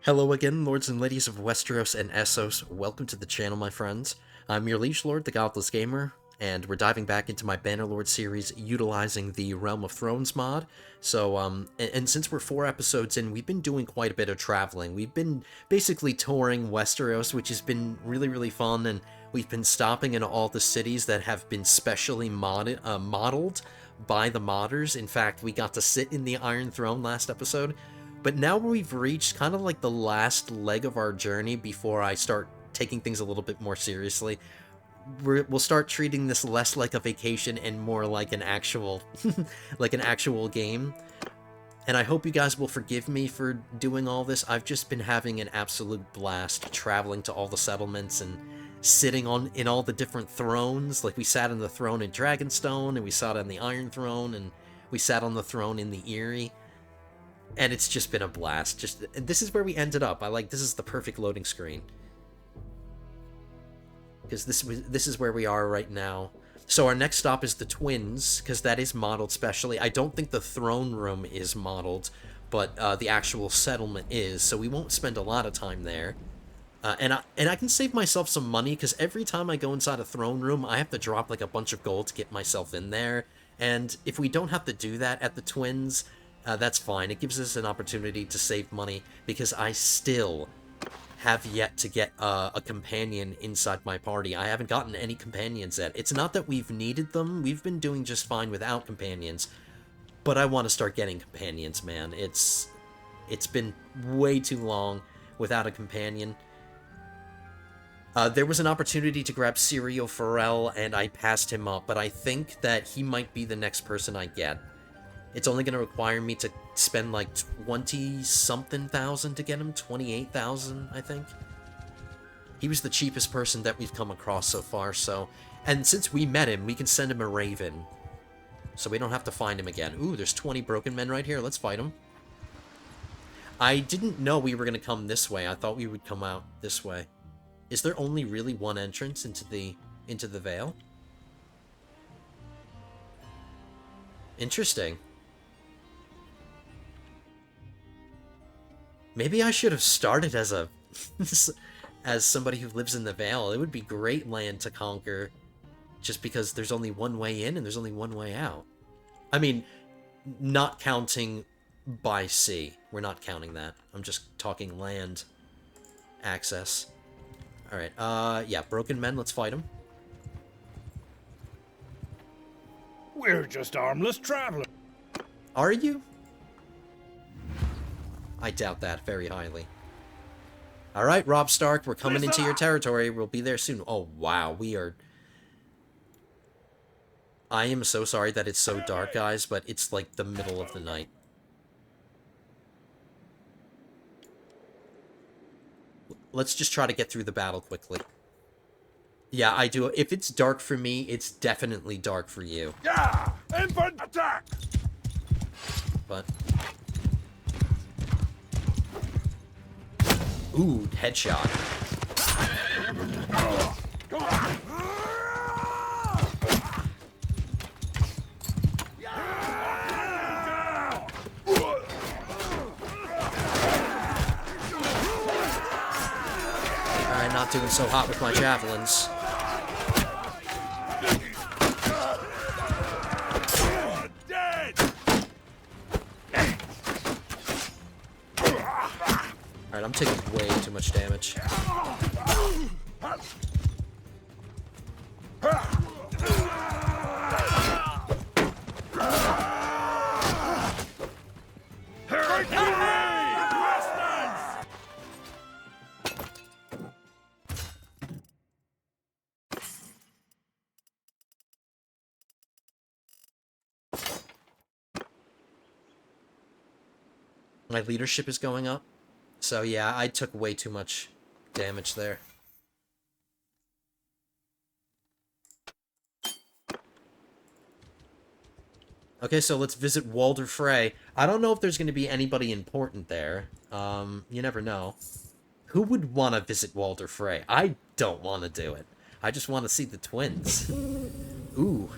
Hello again, lords and ladies of Westeros and Essos. Welcome to the channel, my friends. I'm your liege lord, the Godless Gamer, and we're diving back into my Bannerlord series utilizing the Realm of Thrones mod. And since we're 4 episodes in, we've been doing quite a bit of traveling. We've been basically touring Westeros, which has been really fun, and we've been stopping in all the cities that have been specially modeled by the modders. In fact, we got to sit in the Iron Throne last episode. But now we've reached kind of like the last leg of our journey before I start taking things a little bit more seriously. We'll start treating this less like a vacation and more like an actual, like an actual game. And I hope you guys will forgive me for doing all this. I've just been having an absolute blast traveling to all the settlements and sitting in all the different thrones. Like we sat on the throne in Dragonstone, and we sat on the Iron Throne, and we sat on the throne in the Eyrie. And it's just been a blast. This is where we ended up. This is the perfect loading screen. Because this is where we are right now. So our next stop is the Twins, because that is modeled specially. I don't think the throne room is modeled, but the actual settlement is, so we won't spend a lot of time there. And I can save myself some money, because every time I go inside a throne room, I have to drop like a bunch of gold to get myself in there. And if we don't have to do that at the Twins, that's fine. It gives us an opportunity to save money, because I still have yet to get a companion inside my party. I haven't gotten any companions yet. It's not that we've needed them. We've been doing just fine without companions. But I want to start getting companions, man. It's been way too long without a companion. There was an opportunity to grab Syrio Farrell, and I passed him up, but I think that he might be the next person I get. It's only going to require me to spend like 20-something thousand to get him. 28,000, I think. He was the cheapest person that we've come across so far, so... And since we met him, we can send him a raven. So we don't have to find him again. Ooh, there's 20 broken men right here. Let's fight them. I didn't know we were going to come this way. I thought we would come out this way. Is there only really one entrance into the Vale? Interesting. Maybe I should have started as a as somebody who lives in the Vale. It would be great land to conquer, just because there's only one way in and there's only one way out. I mean, not counting by sea. We're not counting that. I'm just talking land access. Alright, yeah, broken men, let's fight them. We're just harmless travelers. Are you? I doubt that very highly. Alright, Robb Stark, we're coming into your territory. We'll be there soon. Oh, wow, we are... I am so sorry that it's so dark, guys, but it's like the middle of the night. Let's just try to get through the battle quickly. Yeah, I do. If it's dark for me, it's definitely dark for you. Yeah! Infant attack! But... Ooh, headshot. Alright, not doing so hot with my javelins. Alright, I'm taking way too much damage. My leadership is going up. So yeah, I took way too much damage there. Okay, so let's visit Walder Frey. I don't know if there's going to be anybody important there. You never know. Who would want to visit Walder Frey? I don't want to do it. I just want to see the twins. Ooh.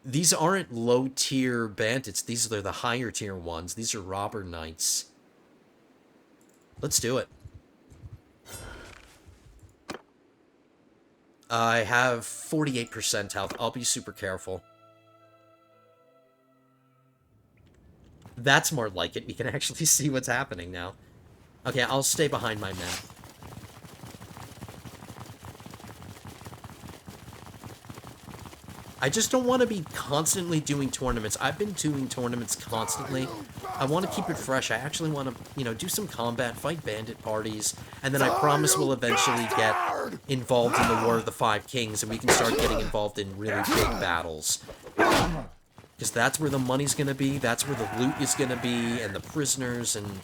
These aren't low-tier bandits. These are the higher-tier ones. These are robber knights. Let's do it. I have 48% health. I'll be super careful. That's more like it. We can actually see what's happening now. Okay, I'll stay behind my men. I just don't want to be constantly doing tournaments. I've been doing tournaments constantly. I want to keep it fresh. I actually want to, you know, do some combat, fight bandit parties, and then I promise we'll eventually get involved in the War of the Five Kings, and we can start getting involved in really big battles. Because that's where the money's going to be, that's where the loot is going to be, and the prisoners, and...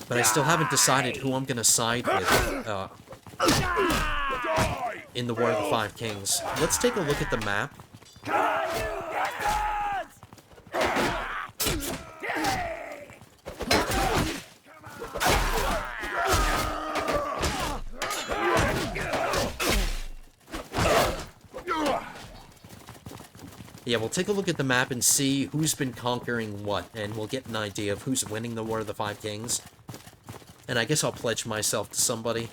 But I still haven't decided who I'm going to side with, in the War of the Five Kings. Let's take a look at the map. Yeah, we'll take a look at the map and see who's been conquering what, and we'll get an idea of who's winning the War of the Five Kings. And I guess I'll pledge myself to somebody.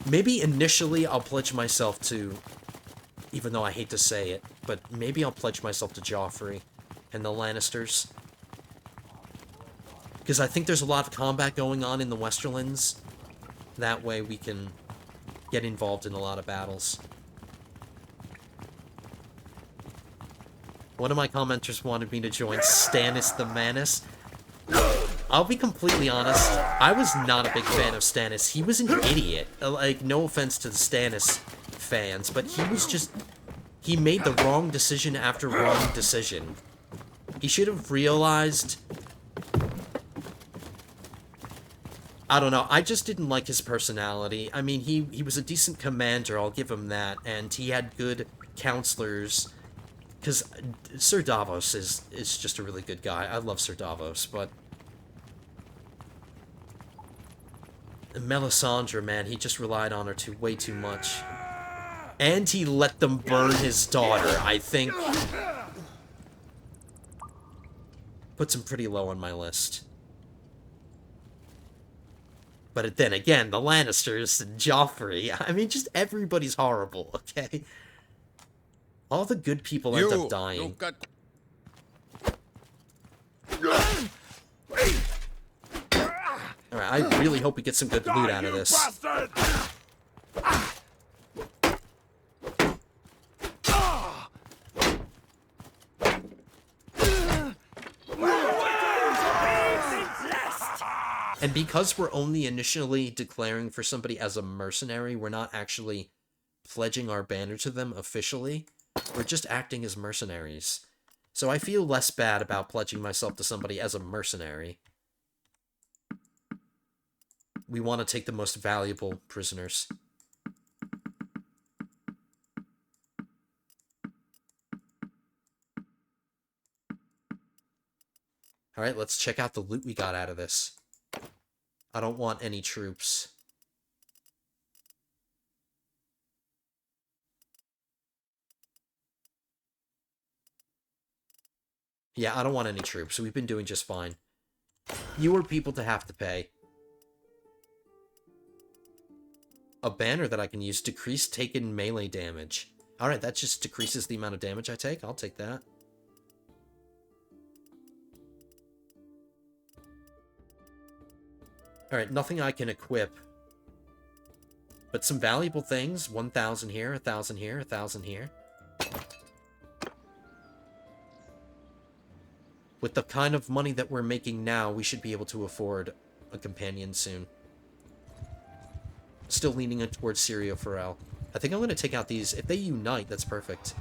Maybe initially I'll pledge myself to, even though I hate to say it, but maybe I'll pledge myself to Joffrey and the Lannisters. Because I think there's a lot of combat going on in the Westerlands. That way we can get involved in a lot of battles. One of my commenters wanted me to join Stannis the Manus. I'll be completely honest, I was not a big fan of Stannis. He was an idiot. Like, no offense to the Stannis fans, but he was just... He made the wrong decision after wrong decision. He should have realized... I don't know, I just didn't like his personality. I mean, he was a decent commander, I'll give him that, and he had good counselors. Because Sir Davos is just a really good guy. I love Sir Davos, but... Melisandre, man, he just relied on her way too much. And he let them burn his daughter, I think. Puts him pretty low on my list. But then again, the Lannisters and Joffrey, I mean, just everybody's horrible, okay? All the good people end up dying. Alright, I really hope we get some good loot out of this. And because we're only initially declaring for somebody as a mercenary, we're not actually pledging our banner to them officially. We're just acting as mercenaries. So I feel less bad about pledging myself to somebody as a mercenary. We want to take the most valuable prisoners. Alright, let's check out the loot we got out of this. I don't want any troops. Yeah, I don't want any troops. We've been doing just fine. Fewer people to have to pay. A banner that I can use. Decrease taken melee damage. Alright, that just decreases the amount of damage I take. I'll take that. Alright, nothing I can equip. But some valuable things. 1,000 here, 1,000 here, 1,000 here. With the kind of money that we're making now, we should be able to afford a companion soon. Still leaning towards Syrio Farrell. I think I'm going to take out these. If they unite, that's perfect.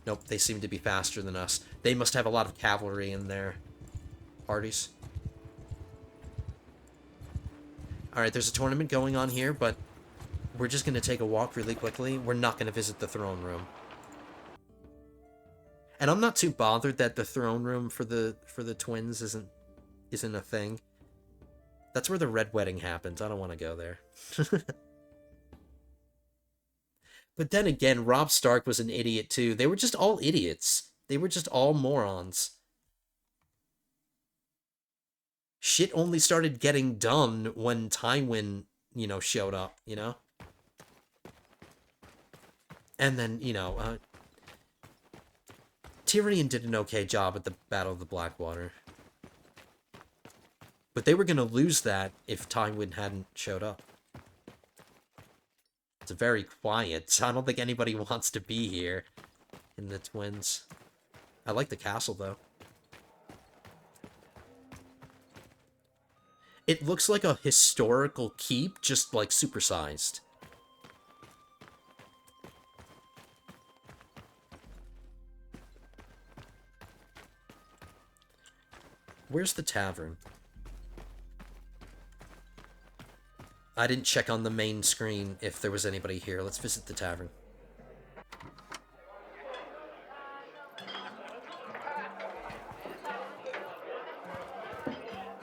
Nope, they seem to be faster than us. They must have a lot of cavalry in their parties. Alright, there's a tournament going on here, but we're just going to take a walk really quickly. We're not going to visit the throne room. And I'm not too bothered that the throne room for the twins isn't a thing. That's where the Red Wedding happens. I don't want to go there. But then again, Robb Stark was an idiot too. They were just all idiots. They were just all morons. shit only started getting done when Tywin, showed up, And then, Tyrion did an okay job at the Battle of the Blackwater. But they were going to lose that if Tywin hadn't showed up. It's very quiet. I don't think anybody wants to be here in the Twins. I like the castle, though. It looks like a historical keep, just, like, supersized. Where's the tavern? I didn't check on the main screen if there was anybody here. Let's visit the tavern.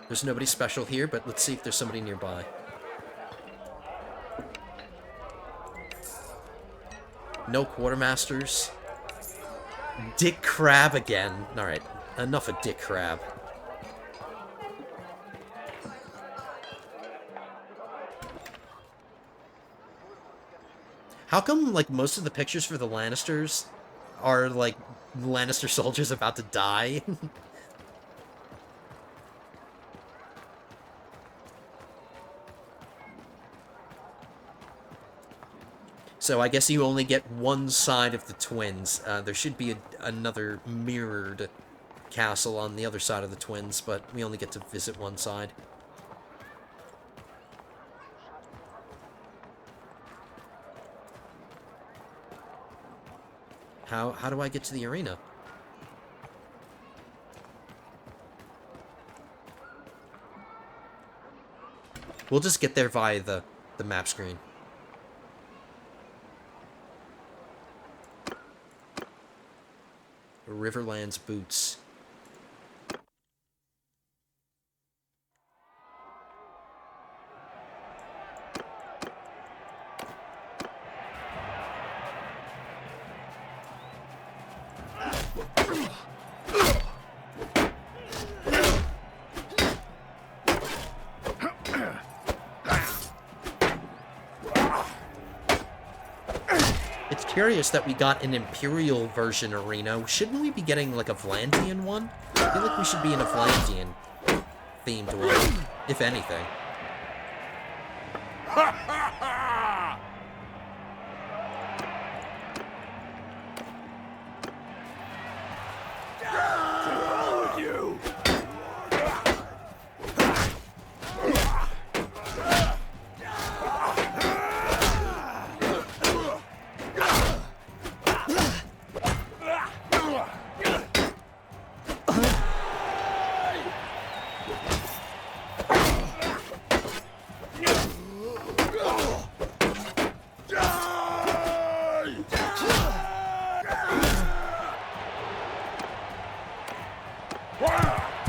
There's nobody special here, but let's see if there's somebody nearby. No quartermasters. Dick Crab again. Alright, enough of Dick Crab. How come, like, most of the pictures for the Lannisters are, like, Lannister soldiers about to die? So I guess you only get one side of the Twins. There should be another mirrored castle on the other side of the Twins, but we only get to visit one side. How do I get to the arena? We'll just get there via the map screen. Riverlands boots. It's curious that we got an Imperial version arena. Shouldn't we be getting, like, a Vlantian one? I feel like we should be in a Vlantian themed one, if anything.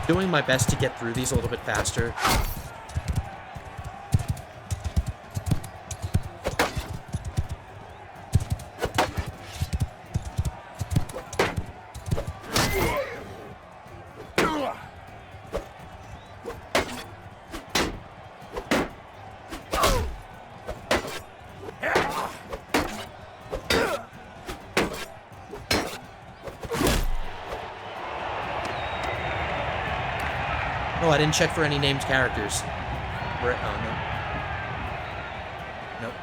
Doing my best to get through these a little bit faster. Oh, I didn't check for any named characters. Where? Oh, no. Nope.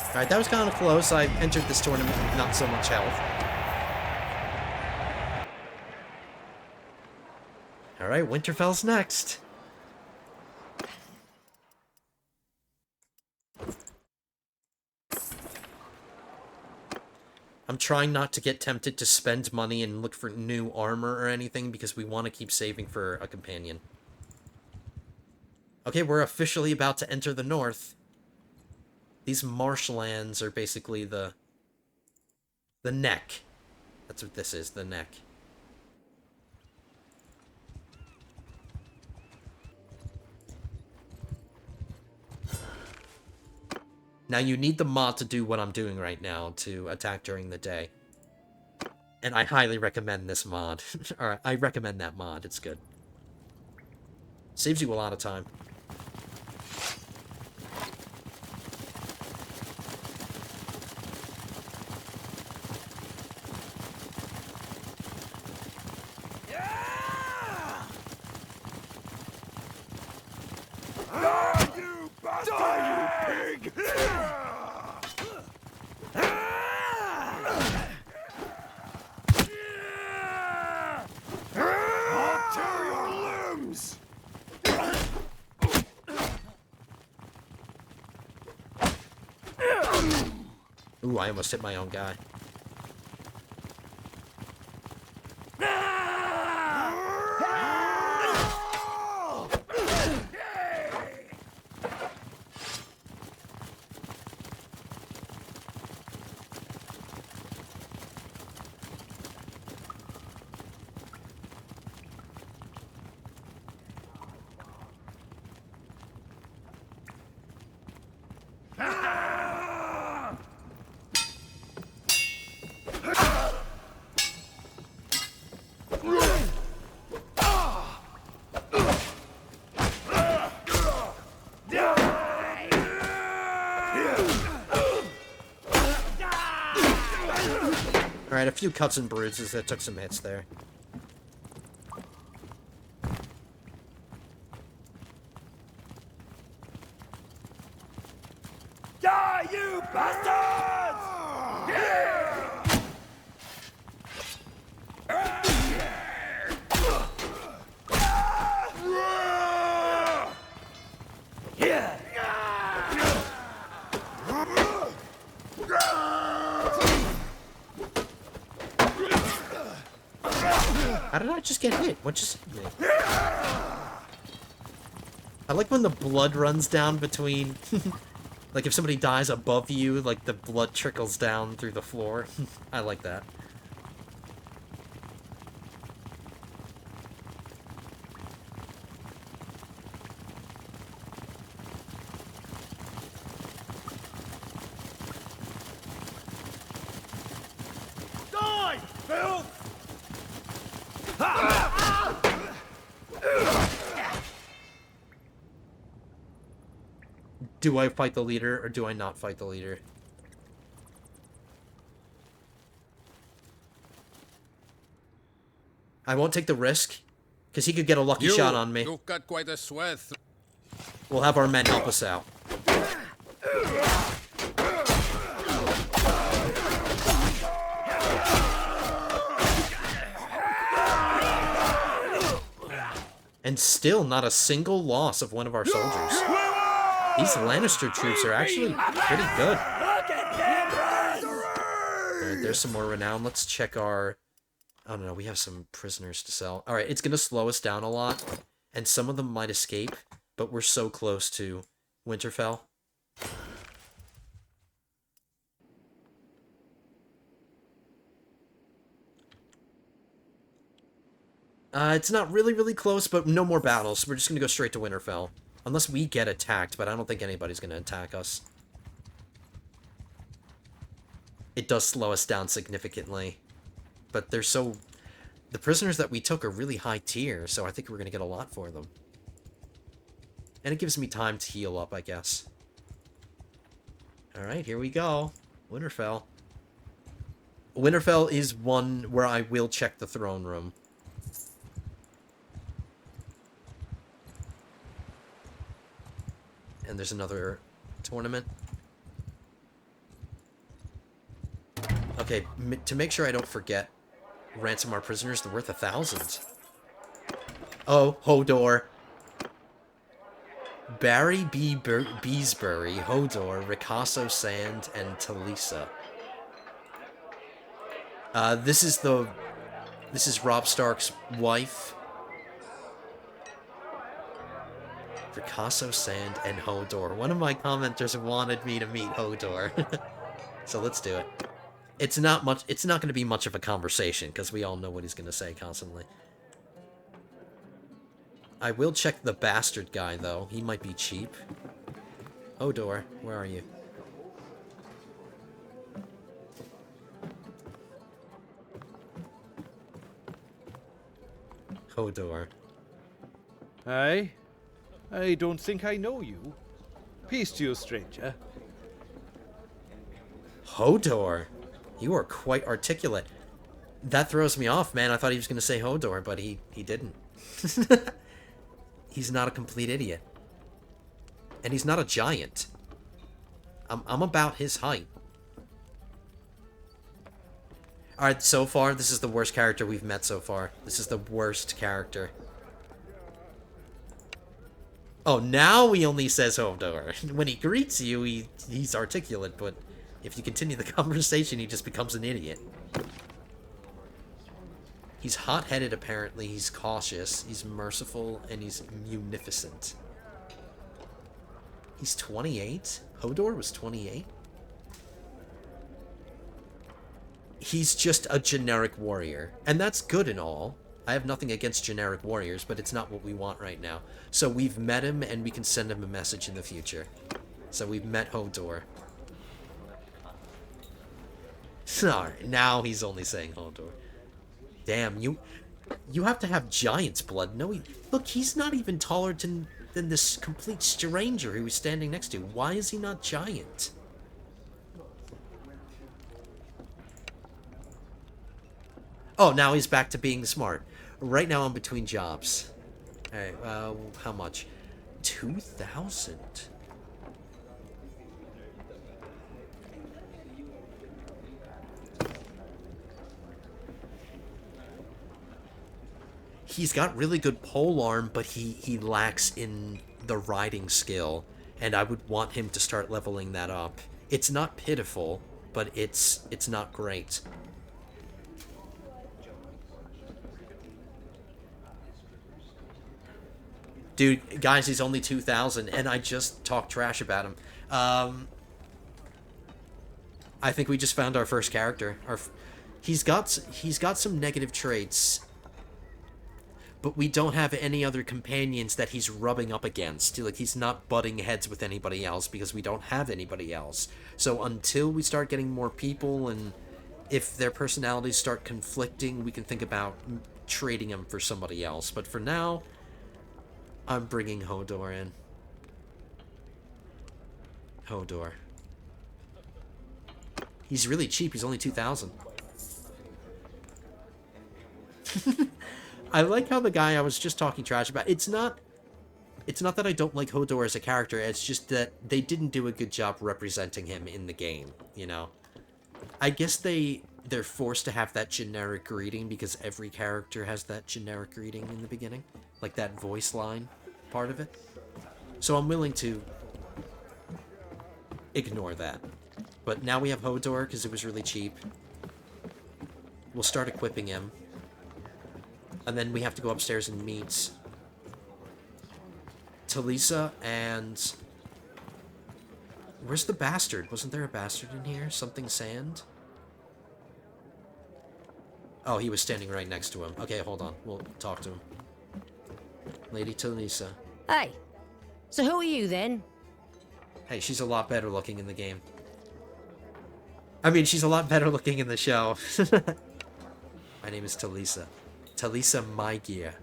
Alright, that was kind of close. I entered this tournament with not so much health. Alright, Winterfell's next. I'm trying not to get tempted to spend money and look for new armor or anything because we want to keep saving for a companion. Okay, we're officially about to enter the north. These marshlands are basically the neck. That's what this is, the neck. Now, you need the mod to do what I'm doing right now, to attack during the day. And I highly recommend this mod. Alright, I recommend that mod. It's good. Saves you a lot of time. Ooh, I almost hit my own guy. Alright, a few cuts and bruises that took some hits there. Die, you bastards! How did I just get hit? What just hit me? I like when the blood runs down between... like if somebody dies above you, like the blood trickles down through the floor. I like that. Die, Phil! Do I fight the leader, or do I not fight the leader? I won't take the risk, because he could get a lucky shot on me. You've got quite a sweat. We'll have our men help us out. And still not a single loss of one of our soldiers. These Lannister troops are actually pretty good. There's some more renown. Let's check our... Oh no, we have some prisoners to sell. Alright, it's gonna slow us down a lot. And some of them might escape. But we're so close to Winterfell. It's not really close, but no more battles. We're just gonna go straight to Winterfell. Unless we get attacked, but I don't think anybody's gonna attack us. It does slow us down significantly. But they're so... The prisoners that we took are really high tier, so I think we're gonna get a lot for them. And it gives me time to heal up, I guess. Alright, here we go. Winterfell. Winterfell is one where I will check the throne room. And there's another tournament. Okay, to make sure I don't forget, ransom our prisoners, they're worth 1,000. Oh, Hodor. Barry B. Beesbury, Hodor, Ricasso Sand, and Talisa. This is Robb Stark's wife. Ricasso Sand and Hodor. One of my commenters wanted me to meet Hodor. So let's do it. It's not going to be much of a conversation, because we all know what he's going to say constantly. I will check the bastard guy, though. He might be cheap. Hodor, where are you? Hodor. Aye? I don't think I know you. Peace to you, stranger. Hodor? You are quite articulate. That throws me off, man. I thought he was going to say Hodor, but he didn't. He's not a complete idiot. And he's not a giant. I'm about his height. Alright, so far, this is the worst character we've met so far. This is the worst character. Oh, now he only says Hodor. When he greets you, he's articulate, but if you continue the conversation, he just becomes an idiot. He's hot-headed, apparently. He's cautious. He's merciful, and he's munificent. He's 28? Hodor was 28? He's just a generic warrior. And that's good and all. I have nothing against generic warriors, but it's not what we want right now. So we've met him, and we can send him a message in the future. So we've met Hodor. Alright, now he's only saying Hodor. Damn, you have to have giant's blood. No, look, he's not even taller than this complete stranger he was standing next to. Why is he not giant? Oh, now he's back to being smart. Right now I'm between jobs. Alright, how much? 2,000. He's got really good polearm, but he lacks in the riding skill, and I would want him to start leveling that up. It's not pitiful, but it's not great. Dude, guys, he's only 2,000, and I just talked trash about him. I think we just found our first character. He's got some negative traits, but we don't have any other companions that he's rubbing up against. Like, he's not butting heads with anybody else because we don't have anybody else. So until we start getting more people, and if their personalities start conflicting, we can think about trading them for somebody else. But for now, I'm bringing Hodor in. Hodor. He's really cheap. He's only 2,000. I like how the guy I was just talking trash about, it's not that I don't like Hodor as a character, it's just that they didn't do a good job representing him in the game, you know? I guess they're forced to have that generic greeting because every character has that generic greeting in the beginning. Like that voice line part of it. So I'm willing to ignore that. But now we have Hodor because it was really cheap. We'll start equipping him. And then we have to go upstairs and meet Talisa and... Where's the bastard? Wasn't there a bastard in here? Something Sand? Oh, he was standing right next to him. Okay, hold on. We'll talk to him. Lady Talisa. Hey, so who are you then? Hey, she's a lot better looking in the game. I mean, she's a lot better looking in the show. My name is Talisa. Talisa Mygear.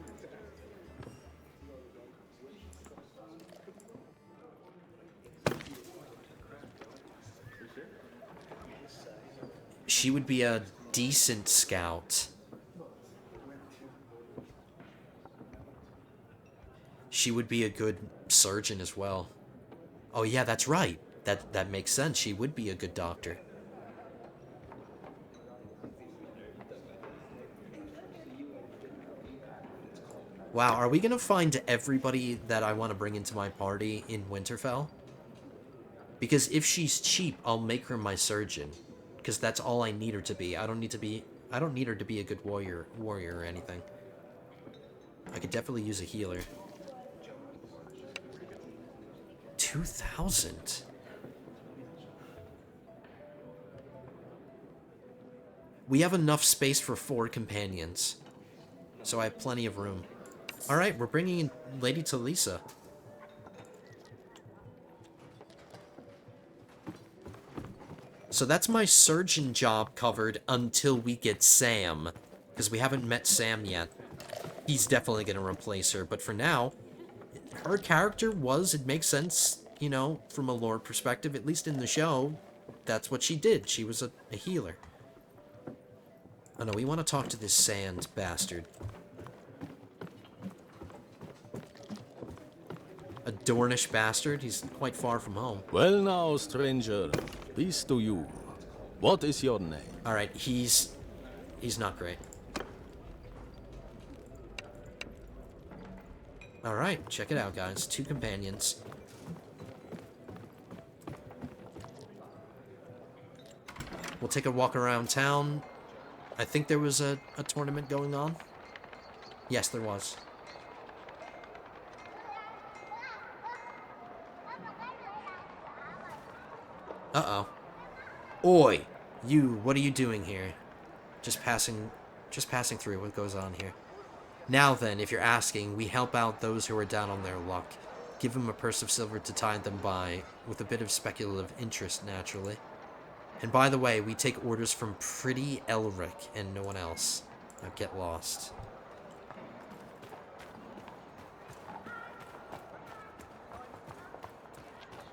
She would be a decent scout. She would be a good surgeon as well. Oh yeah, that's right. That makes sense. She would be a good doctor. Wow, are we gonna find everybody that I want to bring into my party in Winterfell? Because if she's cheap, I'll make her my surgeon. Because that's all I need her to be. I don't need her to be a good warrior or anything. I could definitely use a healer. 2,000. We have enough space for 4 companions. So I have plenty of room. Alright, we're bringing in Lady Talisa. So that's my surgeon job covered until we get Sam. Because we haven't met Sam yet. he's definitely going to replace her. But for now, her character it makes sense, you know, from a lore perspective, at least in the show. That's what she did. She was a healer. Oh no, we want to talk to this sand bastard. A Dornish bastard? He's quite far from home. Well now, stranger, peace to you. What is your name? Alright, he's not great. Alright, check it out, guys. 2 companions. We'll take a walk around town. I think there was a tournament going on. Yes, there was. Uh-oh. Oi! You, what are you doing here? Just passing through. What goes on here? Now then, if you're asking, we help out those who are down on their luck. Give them a purse of silver to tide them by, with a bit of speculative interest, naturally. And by the way, we take orders from Pretty Elric and no one else. Now get lost.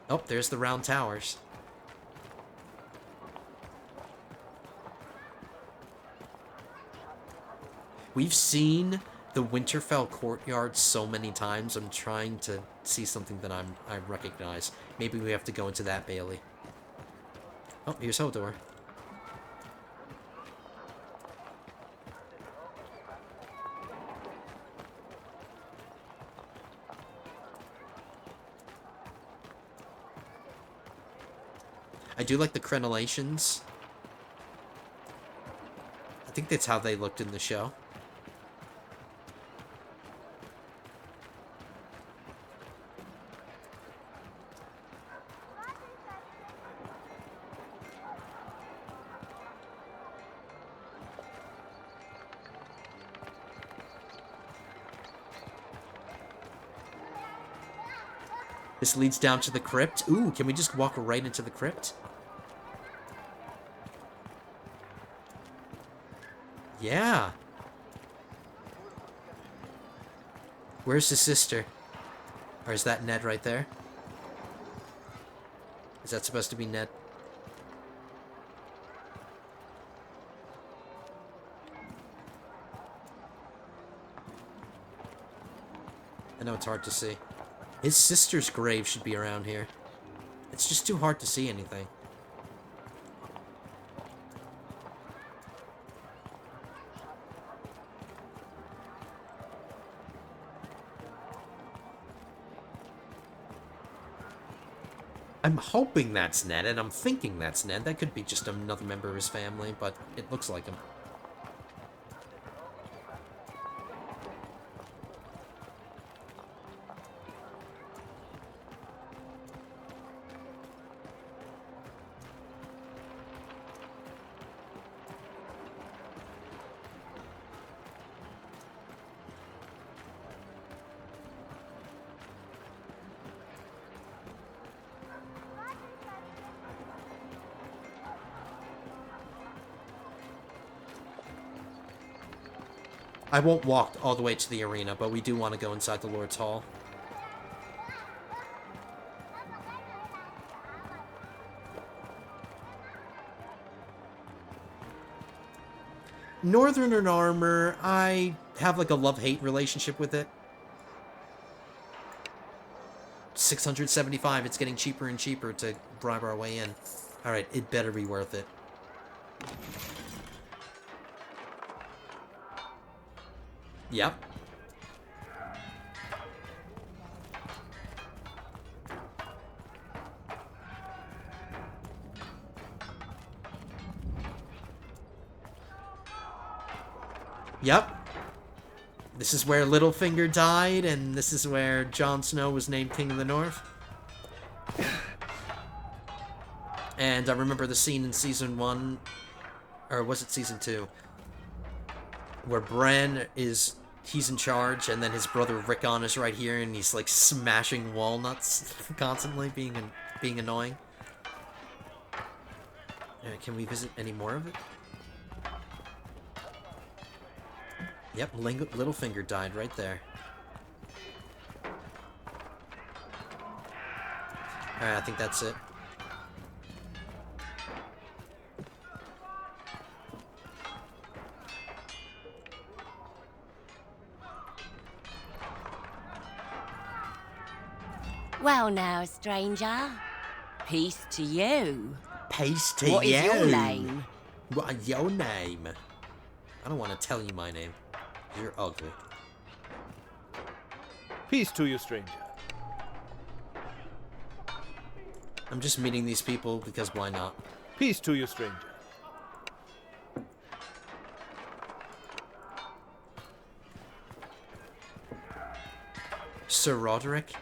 Oh, there's the round towers. We've seen the Winterfell courtyard so many times. I'm trying to see something that I recognize. Maybe we have to go into that Bailey. Oh, here's Hodor. I do like the crenellations. I think that's how they looked in the show. This leads down to the crypt. Ooh, can we just walk right into the crypt? Yeah. Where's his sister? Or is that Ned right there? Is that supposed to be Ned? I know it's hard to see. His sister's grave should be around here. It's just too hard to see anything. I'm hoping that's Ned, and I'm thinking that's Ned. That could be just another member of his family, but it looks like him. I won't walk all the way to the arena, but we do want to go inside the Lord's Hall. Northern armor, I have like a love-hate relationship with it. 675, it's getting cheaper and cheaper to bribe our way in. Alright, it better be worth it. Yep. Yep. This is where Littlefinger died, and this is where Jon Snow was named King of the North. And I remember the scene in Season 1, or was it Season 2? Where Bran he's in charge, and then his brother Rickon is right here, and he's like smashing walnuts constantly, being annoying. Can we visit any more of it? Yep, Littlefinger died right there. Alright, I think that's it. Well now, stranger. Peace to you. Peace to What you. is your name? What is your name? I don't want to tell you my name. You're ugly. Peace to you, stranger. I'm just meeting these people because why not? Peace to you, stranger. Sir Roderick?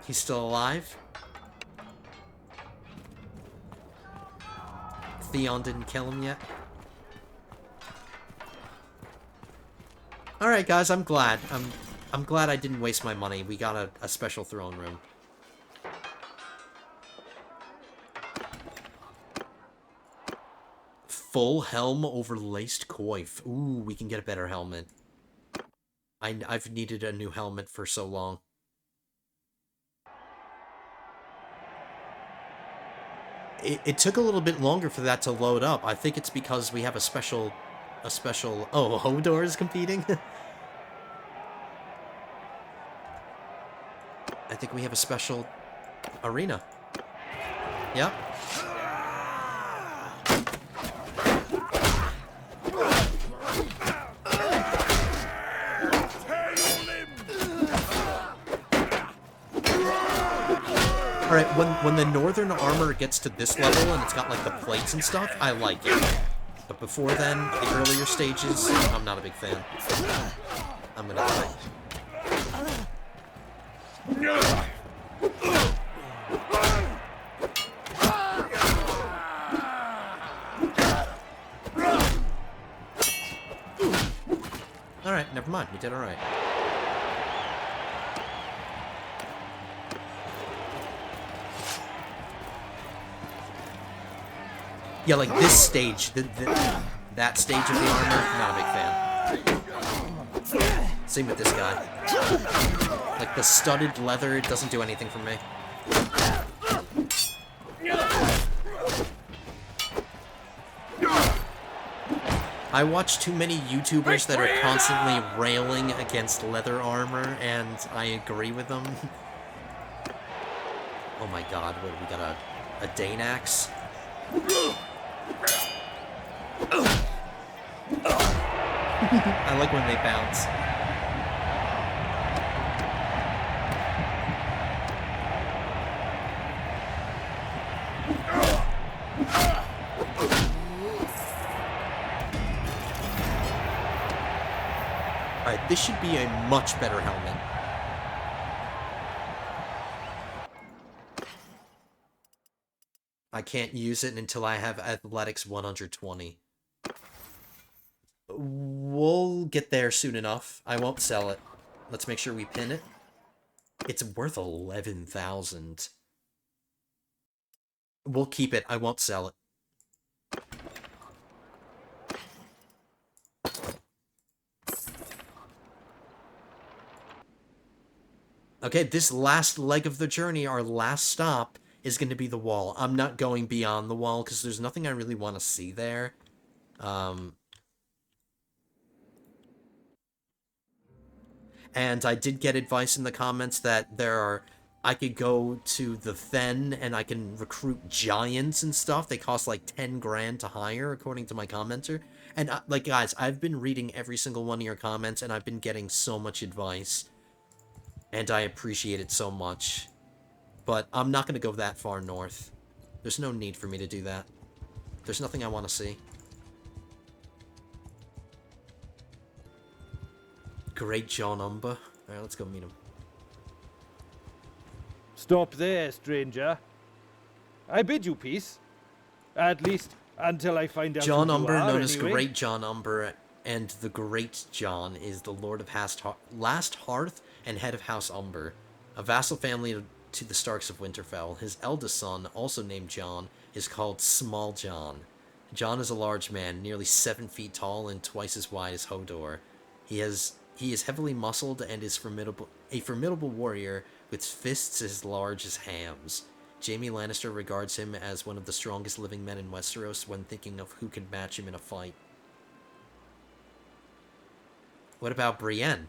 He's still alive? Theon didn't kill him yet? Alright guys, I'm glad. I'm glad I didn't waste my money. We got a special throne room. Full helm over laced coif. Ooh, we can get a better helmet. I've needed a new helmet for so long. It took a little bit longer for that to load up. I think it's because we have a special... Oh, Hodor is competing? I think we have a special arena. Yep. Alright, when the northern armor gets to this level and it's got like the plates and stuff, I like it. But before then, the earlier stages, I'm not a big fan. I'm gonna die. Alright, never mind, we did alright. Yeah, like this stage, that stage of the armor, not a big fan. Same with this guy. Like the studded leather, it doesn't do anything for me. I watch too many YouTubers that are constantly railing against leather armor, and I agree with them. Oh my god, what, we got a Daenax? I like when they bounce. Alright, this should be a much better helmet. I can't use it until I have Athletics 120. We'll get there soon enough. I won't sell it. Let's make sure we pin it. It's worth 11,000. We'll keep it. I won't sell it. Okay, this last leg of the journey, our last stop, is going to be the wall. I'm not going beyond the wall, because there's nothing I really want to see there. And I did get advice in the comments that I could go to the Fen, and I can recruit giants and stuff. They cost like 10 grand to hire, according to my commenter. And, like, guys, I've been reading every single one of your comments, and I've been getting so much advice. And I appreciate it so much. But I'm not going to go that far north. There's no need for me to do that. There's nothing I want to see. Great John Umber. Alright, let's go meet him. Stop there, stranger. I bid you peace. At least until I find out John who you Umber, are, known as anyway. Great John Umber, and the Great John is the Lord of Last Hearth and head of House Umber, a vassal family to the Starks of Winterfell. His eldest son, also named John, is called Small John. Jon is a large man, nearly 7 feet tall and twice as wide as Hodor. He is heavily muscled and is a formidable warrior with fists as large as hams. Jaime Lannister regards him as one of the strongest living men in Westeros when thinking of who can match him in a fight. What about Brienne?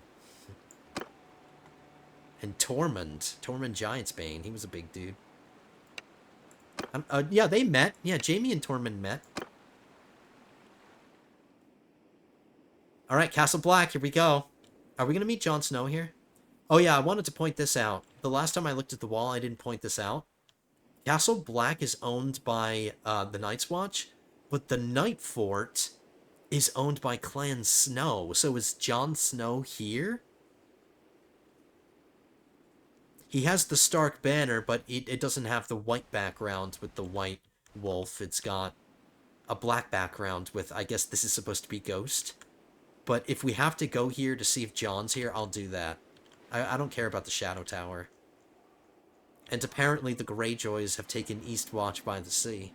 And Tormund Giantsbane, he was a big dude. Yeah, they met. Yeah, Jaime and Tormund met. Alright, Castle Black, here we go. Are we going to meet Jon Snow here? Oh yeah, I wanted to point this out. The last time I looked at the wall, I didn't point this out. Castle Black is owned by the Night's Watch, but the Night Fort is owned by Clan Snow. So is Jon Snow here? He has the Stark banner, but it doesn't have the white background with the white wolf. It's got a black background with, I guess this is supposed to be Ghost. But if we have to go here to see if Jon's here, I'll do that. I don't care about the Shadow Tower. And apparently the Greyjoys have taken Eastwatch by the Sea.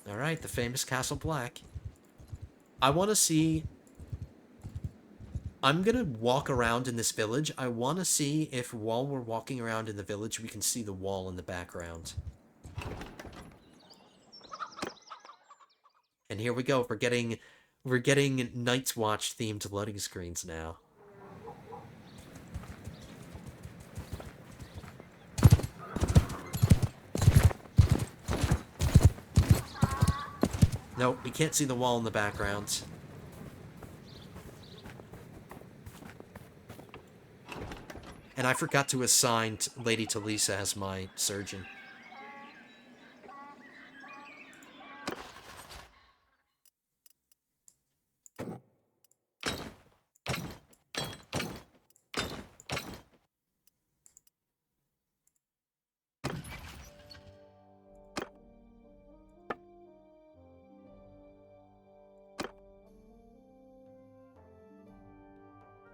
Alright, the famous Castle Black. I want to see... I'm gonna walk around in this village. I want to see if while we're walking around in the village, we can see the wall in the background. And here we go. We're getting Night's Watch themed loading screens now. Nope, we can't see the wall in the background. And I forgot to assign Lady Talisa as my surgeon.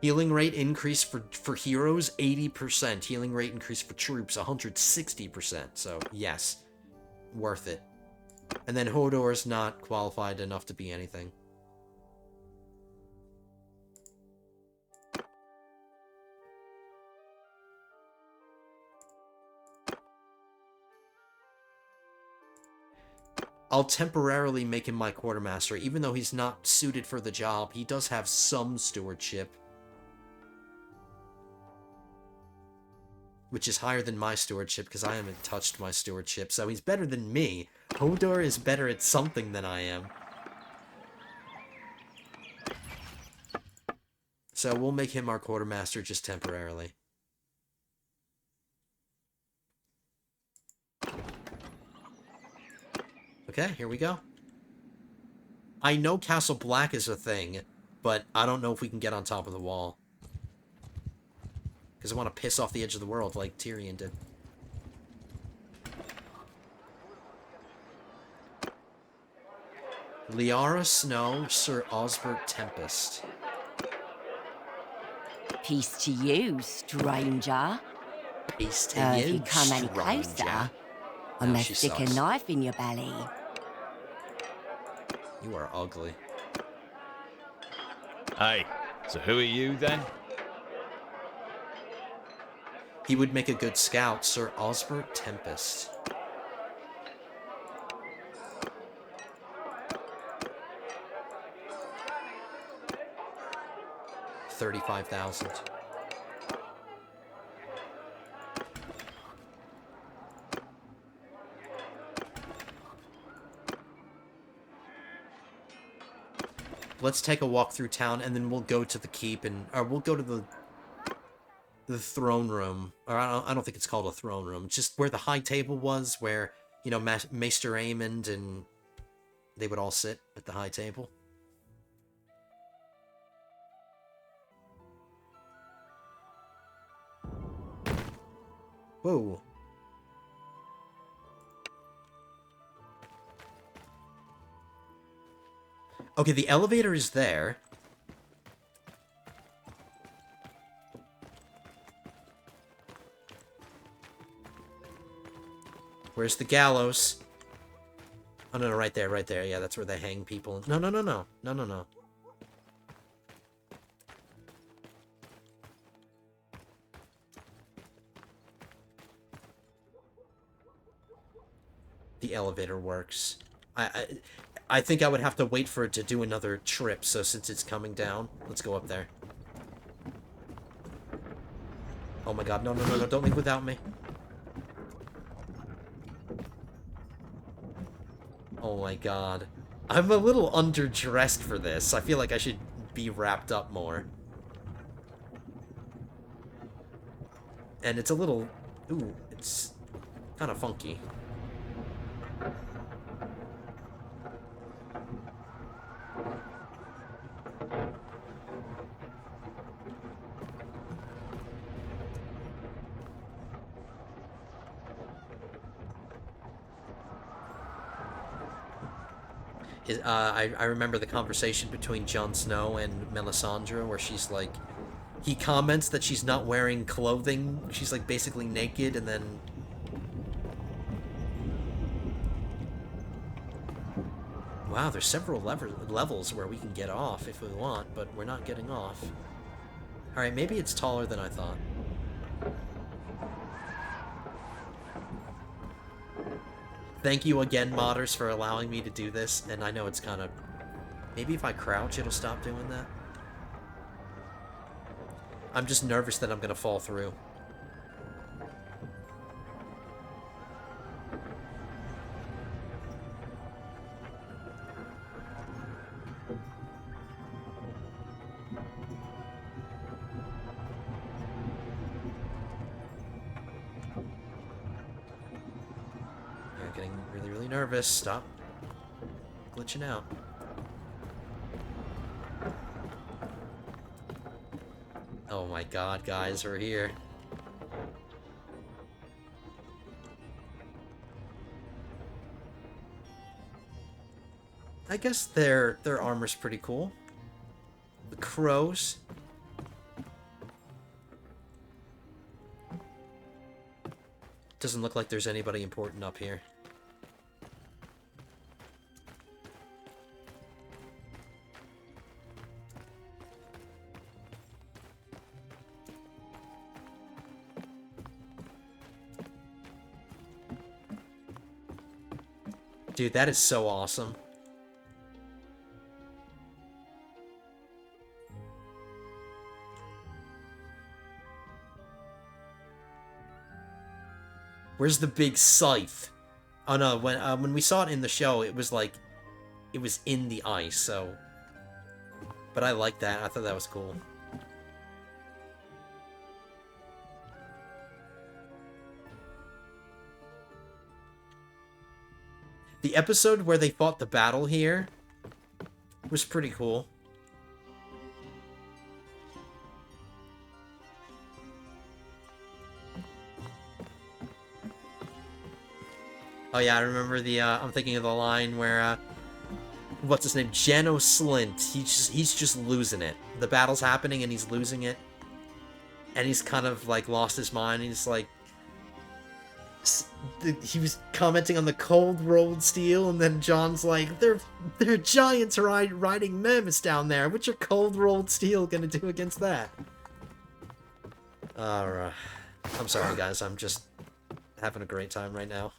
Healing rate increase for heroes, 80%. Healing rate increase for troops, 160%. So, yes. Worth it. And then Hodor is not qualified enough to be anything. I'll temporarily make him my quartermaster. Even though he's not suited for the job, he does have some stewardship. Which is higher than my stewardship, because I haven't touched my stewardship, so he's better than me. Hodor is better at something than I am. So we'll make him our quartermaster just temporarily. Okay, here we go. I know Castle Black is a thing, but I don't know if we can get on top of the wall. Because I want to piss off the edge of the world like Tyrion did. Liara Snow, Sir Osbert Tempest. Peace to you, stranger. Peace to If you, you come any stranger. closer, I No, must she stick a sucks. knife in your belly. You are ugly. Hey, so who are you then? He would make a good scout, Sir Osbert Tempest. $35,000. Let's take a walk through town, and then we'll go to the keep, or we'll go to the throne room. Or I don't think it's called a throne room. It's just where the high table was, where, you know, Maester Aemond and they would all sit at the high table. Whoa. Okay, the elevator is there. Where's the gallows? Oh, no, no, right there, right there. Yeah, that's where they hang people. No, no, no, no. No, no, no. The elevator works. I think I would have to wait for it to do another trip, so since it's coming down, let's go up there. Oh my god, no, no, no, no, don't leave without me. Oh my god. I'm a little underdressed for this. I feel like I should be wrapped up more. And it's a little... Ooh, it's kind of funky. I remember the conversation between Jon Snow and Melisandre where she's like... He comments that she's not wearing clothing. She's like basically naked, and then... Wow, there's several levels where we can get off if we want, but we're not getting off. Alright, maybe it's taller than I thought. Thank you again, modders, for allowing me to do this, and I know it's kind of... Maybe if I crouch, it'll stop doing that? I'm just nervous that I'm gonna fall through. Getting really, really nervous. Stop glitching out. Oh my god, guys, we're here. I guess their armor's pretty cool. The crows. Doesn't look like there's anybody important up here. Dude, that is so awesome. Where's the big scythe? Oh no, when we saw it in the show, it was like, it was in the ice, so... But I like that, I thought that was cool. The episode where they fought the battle here was pretty cool. Oh yeah, I remember the, I'm thinking of the line where, what's his name? Jano Slint. He's just losing it. The battle's happening and he's losing it. And he's kind of, like, lost his mind. He's like... He was commenting on the cold rolled steel, and then Jon's like, they're giants riding mammoths down there. What's your cold rolled steel gonna do against that? Alright. I'm sorry, guys. I'm just having a great time right now.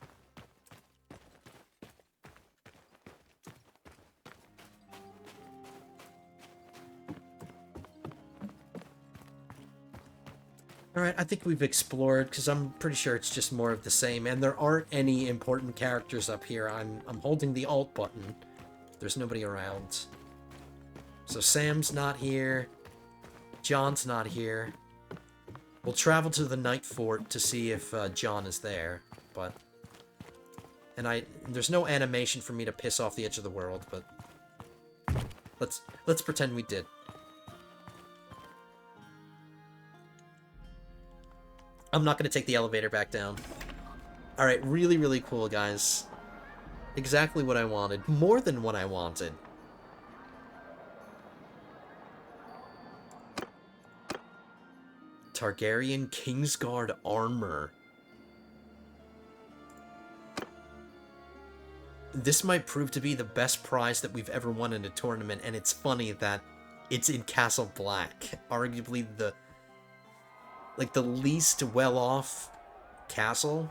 Alright, I think we've explored, because I'm pretty sure it's just more of the same, and there aren't any important characters up here. I'm holding the Alt button. There's nobody around. So Sam's not here. Jon's not here. We'll travel to the Night Fort to see if Jon is there, but... And there's no animation for me to piss off the edge of the world, but... Let's pretend we did. I'm not going to take the elevator back down. Alright, really, really cool, guys. Exactly what I wanted. More than what I wanted. Targaryen Kingsguard armor. This might prove to be the best prize that we've ever won in a tournament, and it's funny that it's in Castle Black. Arguably the least well-off castle.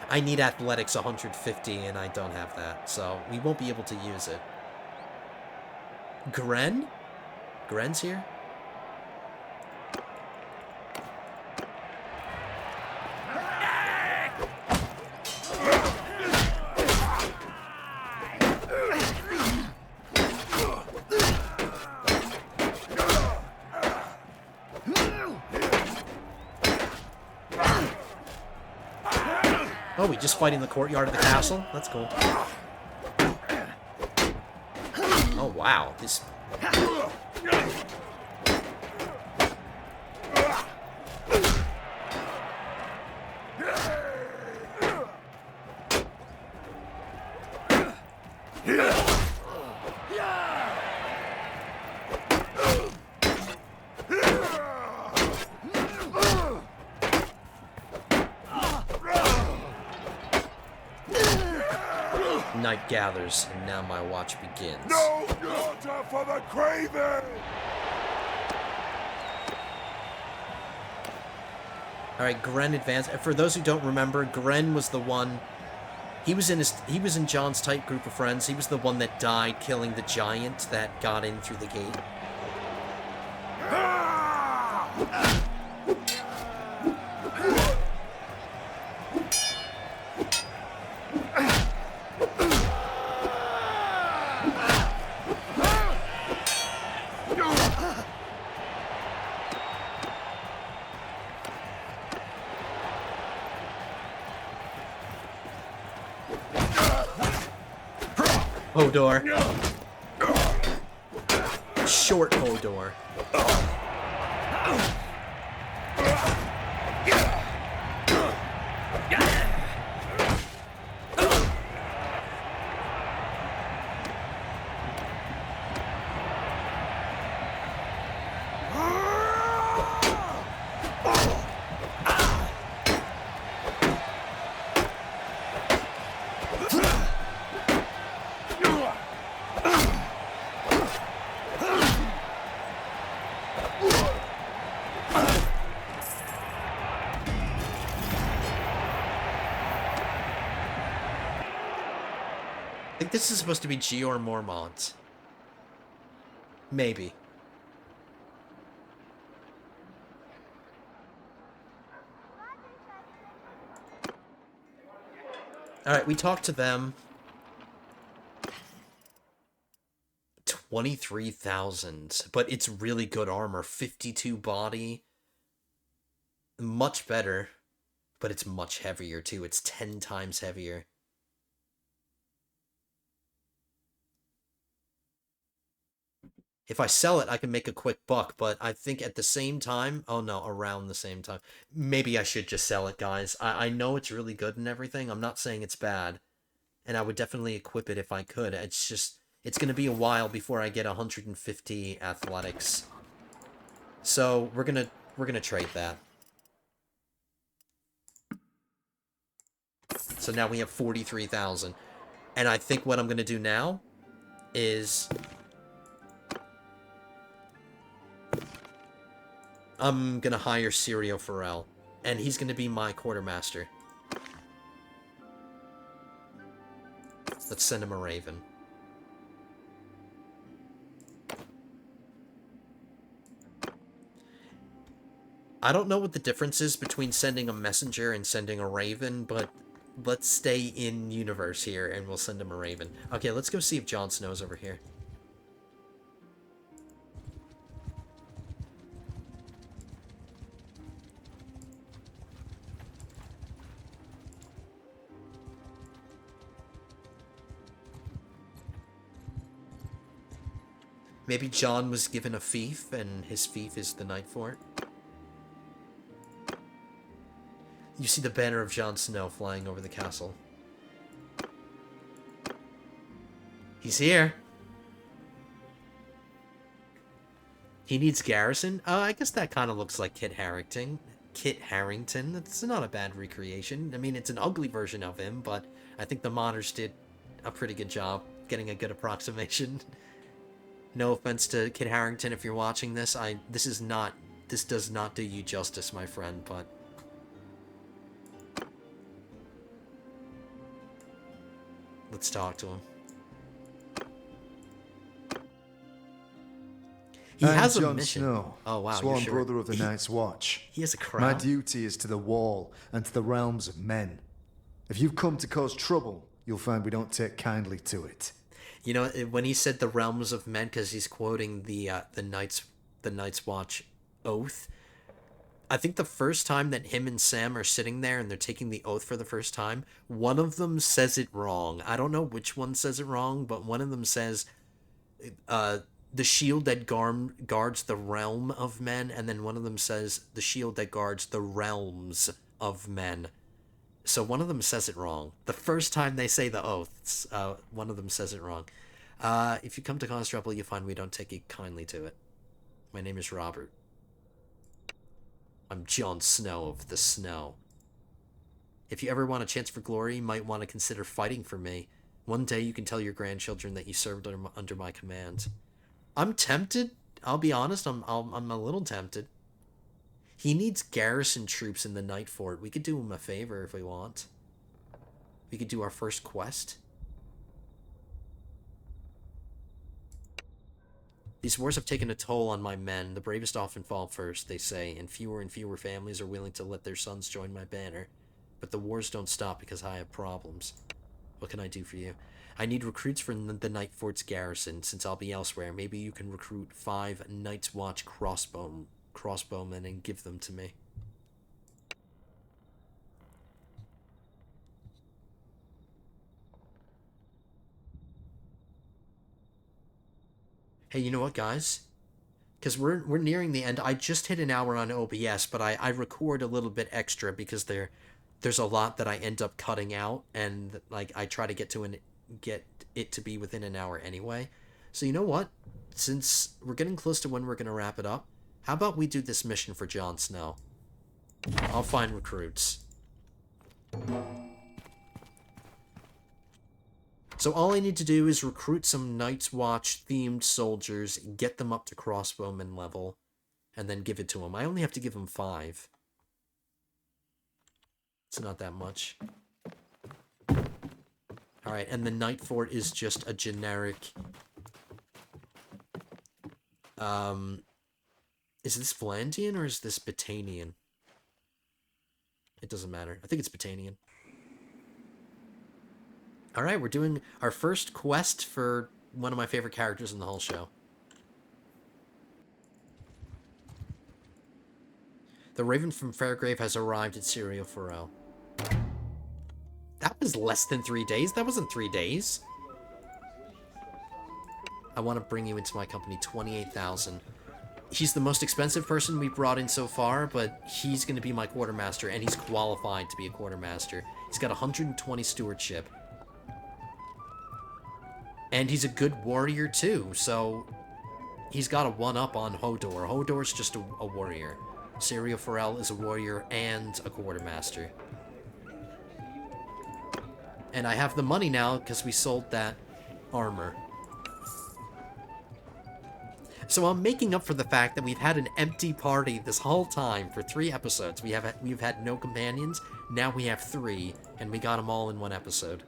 I need athletics 150, and I don't have that, so we won't be able to use it. Gren? Gren's here? Oh, we just fight in the courtyard of the castle? That's cool. Oh, wow. This... Night gathers, and now my watch begins. No water for the craven! Alright, Gren advanced. For those who don't remember, Gren was the one... He was in Jon's tight group of friends. He was the one that died killing the giant that got in through the gate. Hodor. Short Hodor. I think this is supposed to be Jeor Mormont. Maybe. Alright, we talked to them. 23,000. But it's really good armor. 52 body. Much better. But it's much heavier too. It's 10 times heavier. If I sell it, I can make a quick buck, but I think at the same time... Oh no, around the same time. Maybe I should just sell it, guys. I know it's really good and everything. I'm not saying it's bad. And I would definitely equip it if I could. It's just... It's going to be a while before I get 150 athletics. So, we're gonna trade that. So now we have 43,000. And I think what I'm going to do now is... I'm gonna hire Syrio Farrell, and he's gonna be my quartermaster. Let's send him a raven. I don't know what the difference is between sending a messenger and sending a raven, but let's stay in universe here, and we'll send him a raven. Okay, let's go see if Jon Snow's over here. Maybe Jon was given a fief, and his fief is the Night Fort. You see the banner of Jon Snow flying over the castle. He's here. He needs garrison? I guess that kind of looks like Kit Harington. Kit Harington. That's not a bad recreation. I mean, it's an ugly version of him, but I think the modders did a pretty good job getting a good approximation. No offense to Kit Harington if you're watching this. This does not do you justice, my friend, but let's talk to him. He has a Jon mission. Snow, Oh wow, sworn you're sure? brother of the Night's Watch. He has a My crown. duty is to the wall and to the realms of men. If you've come to cause trouble, you'll find we don't take kindly to it. You know, when he said the realms of men, because he's quoting the Night's Watch oath. I think the first time that him and Sam are sitting there and they're taking the oath for the first time, one of them says it wrong. I don't know which one says it wrong, but one of them says, the shield that guards the realm of men, and then one of them says the shield that guards the realms of men. So one of them says it wrong. The first time they say the oaths, one of them says it wrong. If you come to cause trouble, you find we don't take it kindly to it. My name is Robert. I'm Jon Snow of the Snow. If you ever want a chance for glory, you might want to consider fighting for me. One day you can tell your grandchildren that you served under my command. I'm tempted. I'll be honest, I'm a little tempted. He needs garrison troops in the Night Fort. We could do him a favor if we want. We could do our first quest. These wars have taken a toll on my men. The bravest often fall first, they say, and fewer families are willing to let their sons join my banner. But the wars don't stop because I have problems. What can I do for you? I need recruits for the Night Fort's garrison. Since I'll be elsewhere, maybe you can recruit 5 Night's Watch crossbowmen and give them to me. Hey, you know what, guys? Because we're nearing the end. I just hit an hour on OBS, but I record a little bit extra because there's a lot that I end up cutting out, and like I try to get it to be within an hour anyway. So you know what? Since we're getting close to when we're gonna wrap it up, how about we do this mission for Jon Snow? I'll find recruits. So all I need to do is recruit some Night's Watch themed soldiers, get them up to crossbowman level, and then give it to him. I only have to give him 5. It's not that much. Alright, and the Night Fort is just a generic... Is this Vlandian or is this Batanian? It doesn't matter. I think it's Batanian. Alright, we're doing our first quest for one of my favorite characters in the whole show. The Raven from Fairgrave has arrived at Syrio Forel. That was less than 3 days. That wasn't 3 days. I want to bring you into my company, 28,000. He's the most expensive person we brought in so far, but he's going to be my quartermaster, and he's qualified to be a quartermaster. He's got 120 stewardship. And he's a good warrior, too, so he's got a 1-up on Hodor. Hodor's just a warrior. Syrio Forel is a warrior and a quartermaster. And I have the money now because we sold that armor. So I'm making up for the fact that we've had an empty party this whole time for 3 episodes. We've had no companions. Now we have 3, and we got them all in 1 episode.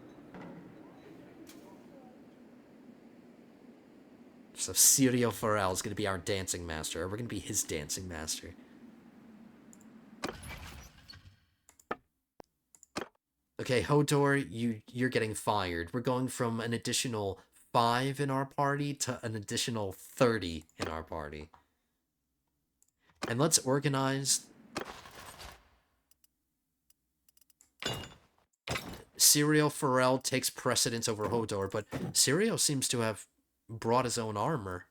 So Syrio Forel is going to be our dancing master, or we're going to be his dancing master. Okay, Hodor, you're getting fired. We're going from an additional 5 in our party to an additional 30 in our party. And let's organize... Syrio Forel takes precedence over Hodor, but Syrio seems to have brought his own armor.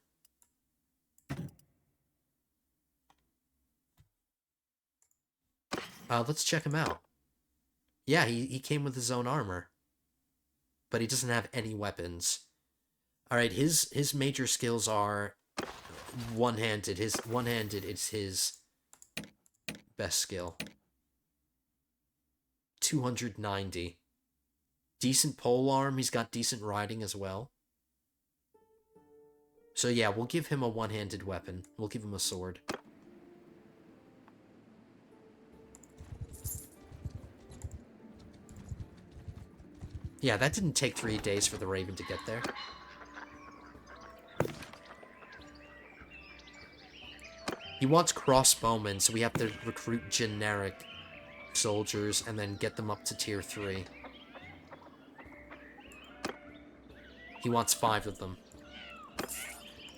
Let's check him out. Yeah, he came with his own armor. But he doesn't have any weapons. Alright, his major skills are one-handed. His one-handed is his Best skill. 290. Decent polearm. He's got decent riding as well. So yeah, we'll give him a one-handed weapon. We'll give him a sword. Yeah, that didn't take 3 days for the Raven to get there. He wants crossbowmen, so we have to recruit generic soldiers and then get them up to tier 3. He wants 5 of them.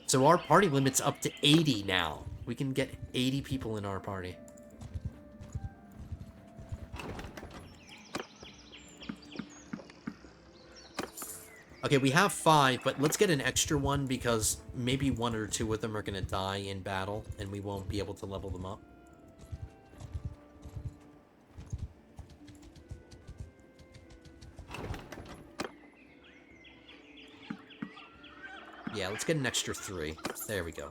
So our party limit's up to 80 now. We can get 80 people in our party. Okay, we have 5, but let's get an extra one because maybe 1 or 2 of them are going to die in battle, and we won't be able to level them up. Yeah, let's get an extra 3. There we go.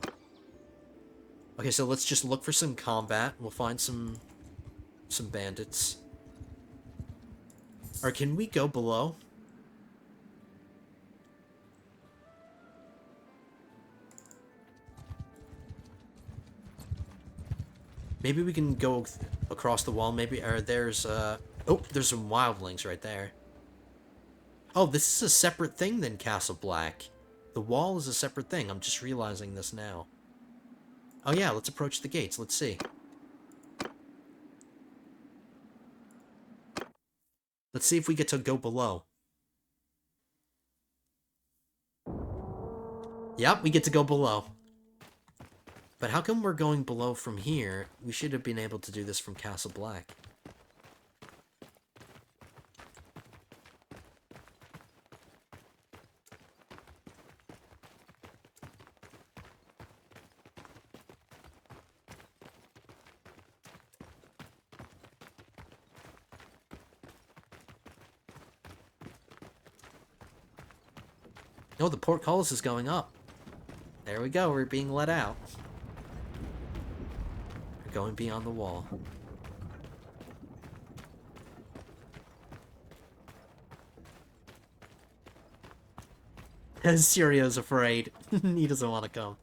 Okay, so let's just look for some combat. We'll find some bandits. Or can we go below? Maybe we can go across the wall. Maybe, or there's, oh, there's some wildlings right there. Oh, this is a separate thing than Castle Black. The wall is a separate thing. I'm just realizing this now. Oh yeah, let's approach the gates. Let's see. Let's see if we get to go below. Yep, we get to go below. But how come we're going below from here? We should have been able to do this from Castle Black. Oh, the portcullis is going up. There we go, we're being let out. We're going beyond the wall. Sirio's afraid. He doesn't want to come.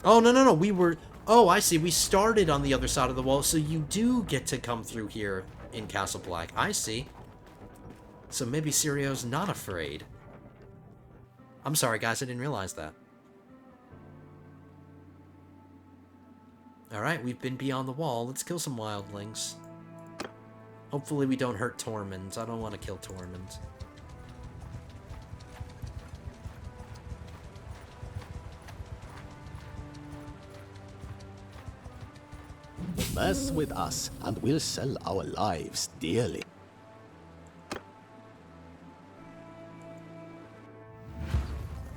Oh, no, we were... Oh, I see, we started on the other side of the wall, so you do get to come through here in Castle Black. I see. So maybe Sirio's not afraid. I'm sorry, guys, I didn't realize that. Alright, we've been beyond the wall. Let's kill some wildlings. Hopefully we don't hurt Tormund. I don't want to kill Tormund. Mess with us, and we'll sell our lives dearly.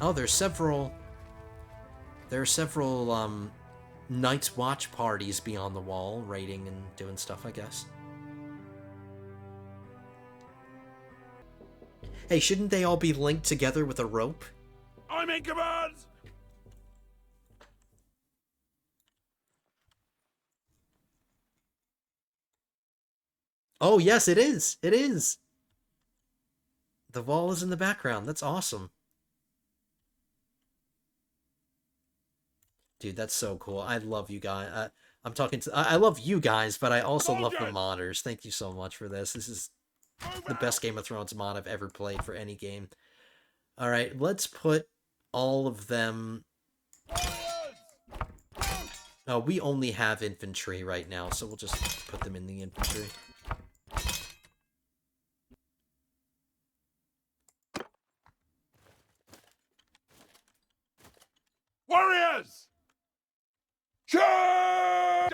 Oh, there are several Night's Watch parties beyond the wall, raiding and doing stuff, I guess. Hey, shouldn't they all be linked together with a rope? I'm in command! Oh, yes, it is! It is! The wall is in the background. That's awesome. Dude, that's so cool. I love you guys. I love you guys, but I also love the modders. Thank you so much for this. This is the best Game of Thrones mod I've ever played for any game. Alright, let's put all of them... Oh, we only have infantry right now, so we'll just put them in the infantry. Warriors! Charge!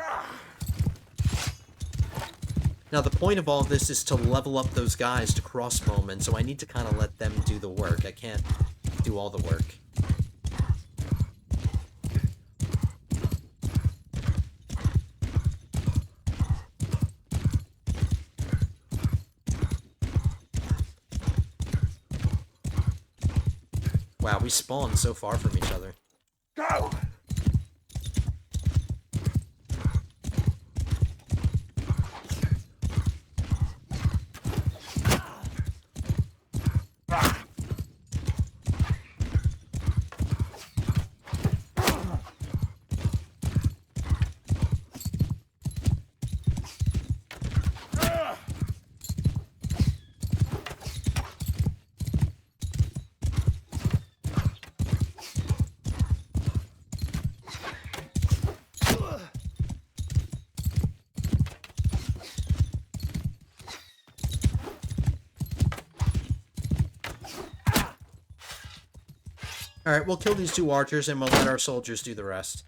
Now, the point of all this is to level up those guys to crossbowmen, so I need to kind of let them do the work. I can't do all the work. Wow, we spawned so far from each other. Go! Alright, we'll kill these 2 archers and we'll let our soldiers do the rest.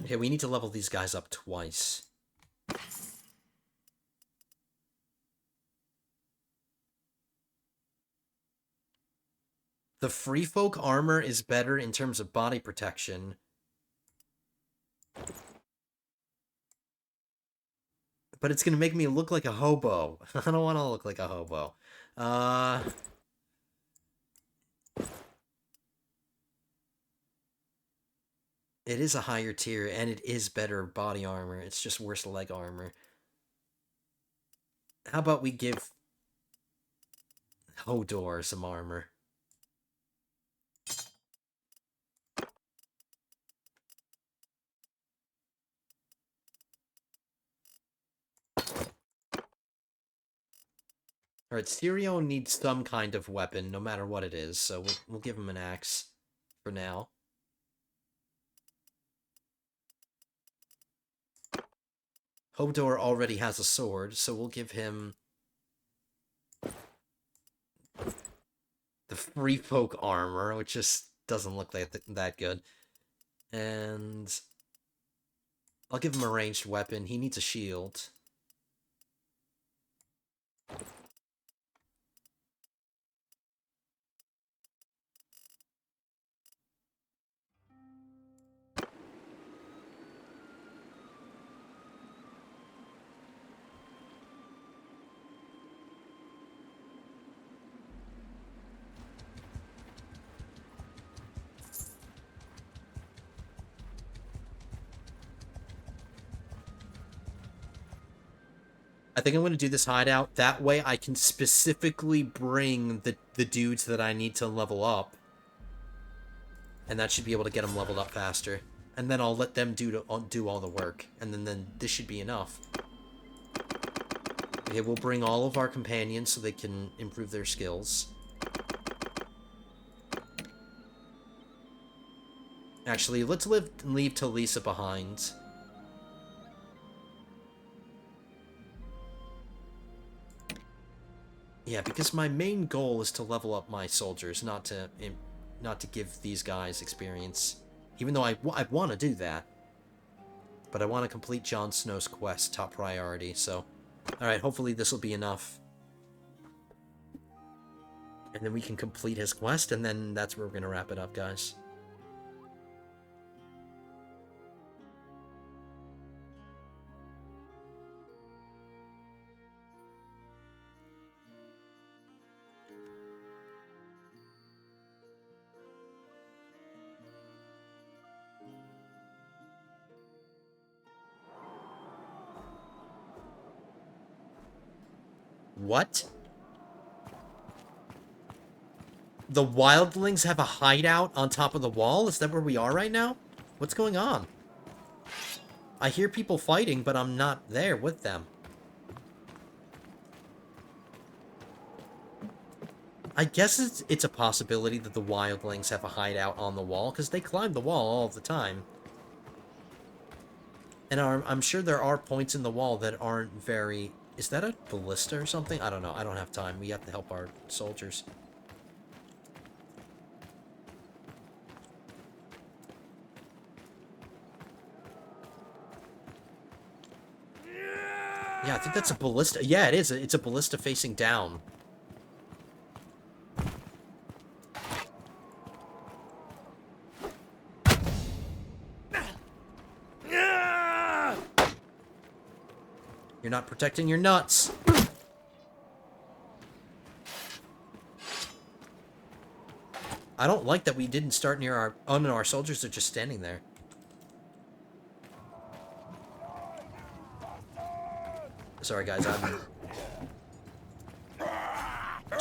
Okay, we need to level these guys up twice. The free folk armor is better in terms of body protection. But it's gonna make me look like a hobo. I don't want to look like a hobo. It is a higher tier, and it is better body armor. It's just worse leg armor. How about we give Hodor some armor? Alright, Sirio needs some kind of weapon, no matter what it is, so we'll give him an axe for now. Hodor already has a sword, so we'll give him the free folk armor, which just doesn't look like that good. And I'll give him a ranged weapon. He needs a shield. I think I'm going to do this hideout. That way I can specifically bring the dudes that I need to level up. And that should be able to get them leveled up faster. And then I'll let them do all the work. And then this should be enough. Okay, we'll bring all of our companions so they can improve their skills. Actually, let's leave Talisa behind. Yeah, because my main goal is to level up my soldiers, not to give these guys experience. Even though I want to do that. But I want to complete Jon Snow's quest, top priority, so... Alright, hopefully this will be enough. And then we can complete his quest, and then that's where we're going to wrap it up, guys. What? The wildlings have a hideout on top of the wall? Is that where we are right now? What's going on? I hear people fighting, but I'm not there with them. I guess it's a possibility that the wildlings have a hideout on the wall, because they climb the wall all the time. And I'm sure there are points in the wall that aren't very... Is that a ballista or something? I don't know. I don't have time. We have to help our soldiers. Yeah, I think that's a ballista. Yeah, it is. It's a ballista facing down. You're not protecting your nuts. I don't like that we didn't start near our... Oh, no, our soldiers are just standing there. Sorry, guys,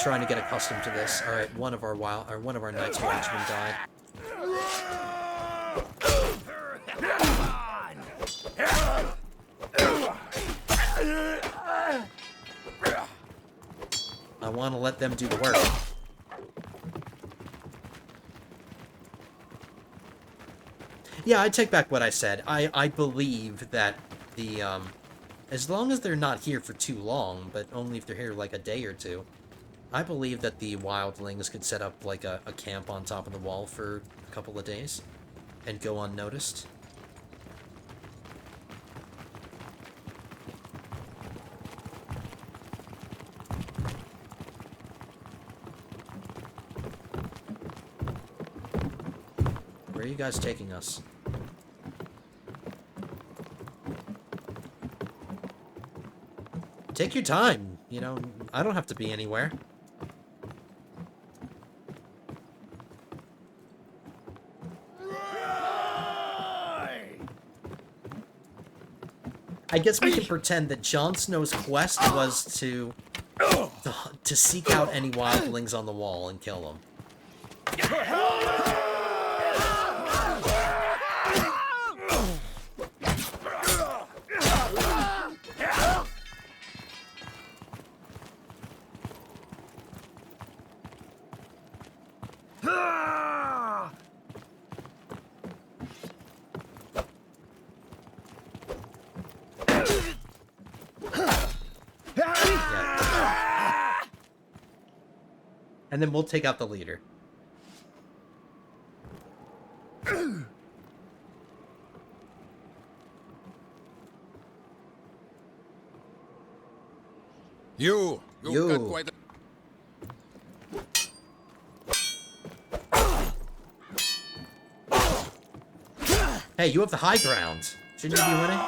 trying to get accustomed to this. All right, one of our Night's Watchmen died. I want to let them do the work. Yeah, I take back what I said. I believe that the, as long as they're not here for too long, but only if they're here like a day or two, I believe that the wildlings could set up like a camp on top of the wall for a couple of days and go unnoticed. Where are you guys taking us? Take your time. You know, I don't have to be anywhere. I guess we can pretend that Jon Snow's quest was to seek out any wildlings on the wall and kill them. And then we'll take out the leader. You got quite Hey, you have the high ground. Shouldn't you be winning?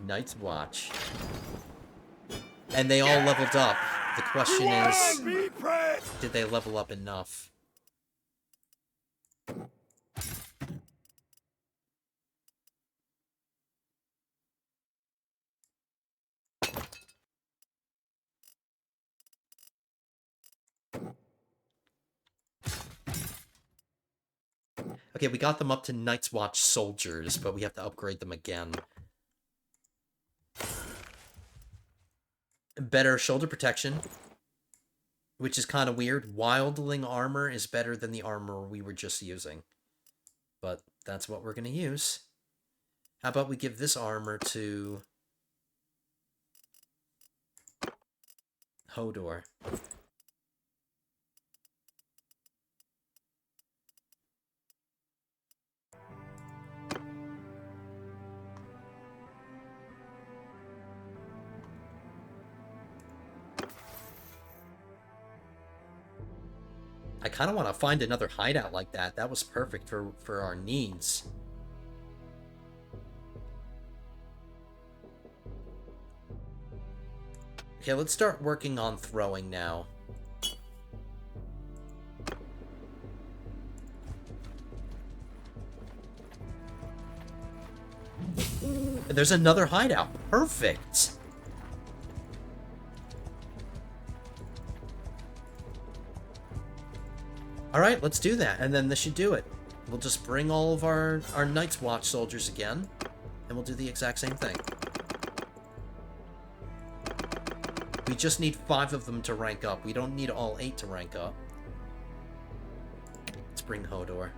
Night's Watch. And they all leveled up. The question is, did they level up enough? Okay, we got them up to Night's Watch soldiers, but we have to upgrade them again. Better shoulder protection, which is kind of weird. Wildling armor is better than the armor we were just using, but that's what we're going to use. How about we give this armor to Hodor? I kind of want to find another hideout like that. That was perfect for our needs. Okay, let's start working on throwing now. There's another hideout. Perfect. Alright, let's do that, and then this should do it. We'll just bring all of our Night's Watch soldiers again, and we'll do the exact same thing. We just need 5 of them to rank up. We don't need all 8 to rank up. Let's bring Hodor.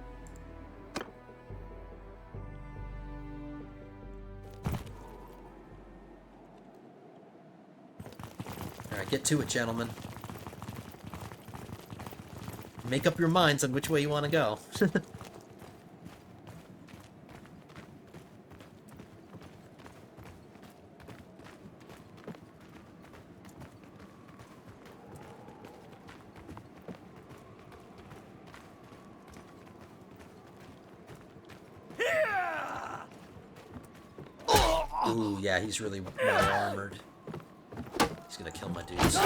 Alright, get to it, gentlemen. Make up your minds on which way you want to go. Ooh, yeah, he's really well armored. He's gonna kill my dudes.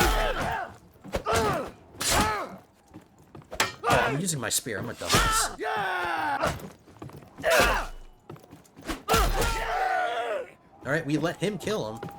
I'm using my spear. I'm a dumbass. Alright, we let him kill him.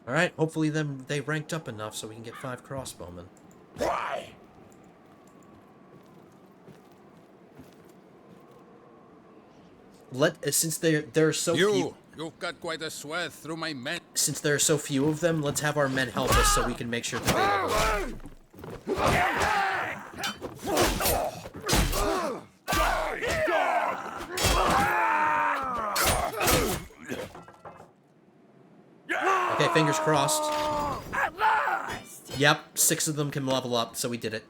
Alright, hopefully they ranked up enough so we can get 5 crossbowmen. Why? Since there are so few... You've got quite a sweat through my men. Since there are so few of them, let's have our men help us so we can make sure that they level up. Okay, fingers crossed. At last! Yep, 6 of them can level up, so we did it.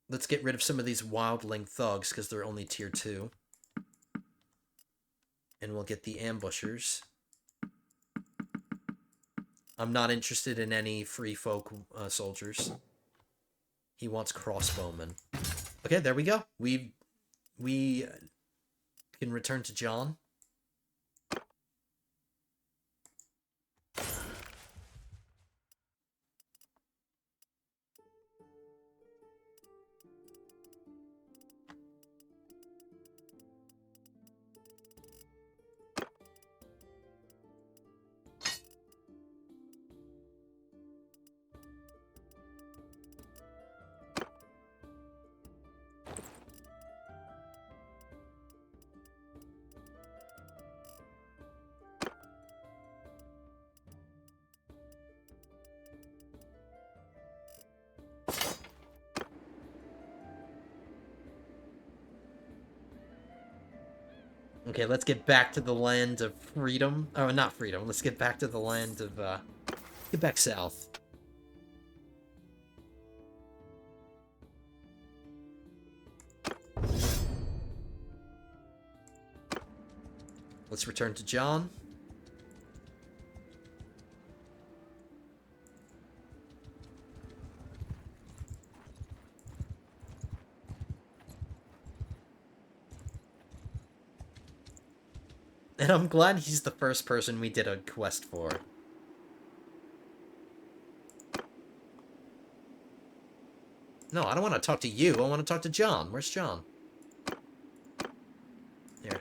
Let's get rid of some of these wildling thugs, because they're only tier 2. And we'll get the ambushers. I'm not interested in any free folk soldiers. He wants crossbowmen. Okay, there we go. We can return to Jon. Okay, let's get back to the land of freedom. Oh, not freedom. Let's get back to the land of, get back south. Let's return to Jon. And I'm glad he's the first person we did a quest for. No, I don't want to talk to you. I want to talk to Jon. Where's Jon? Here.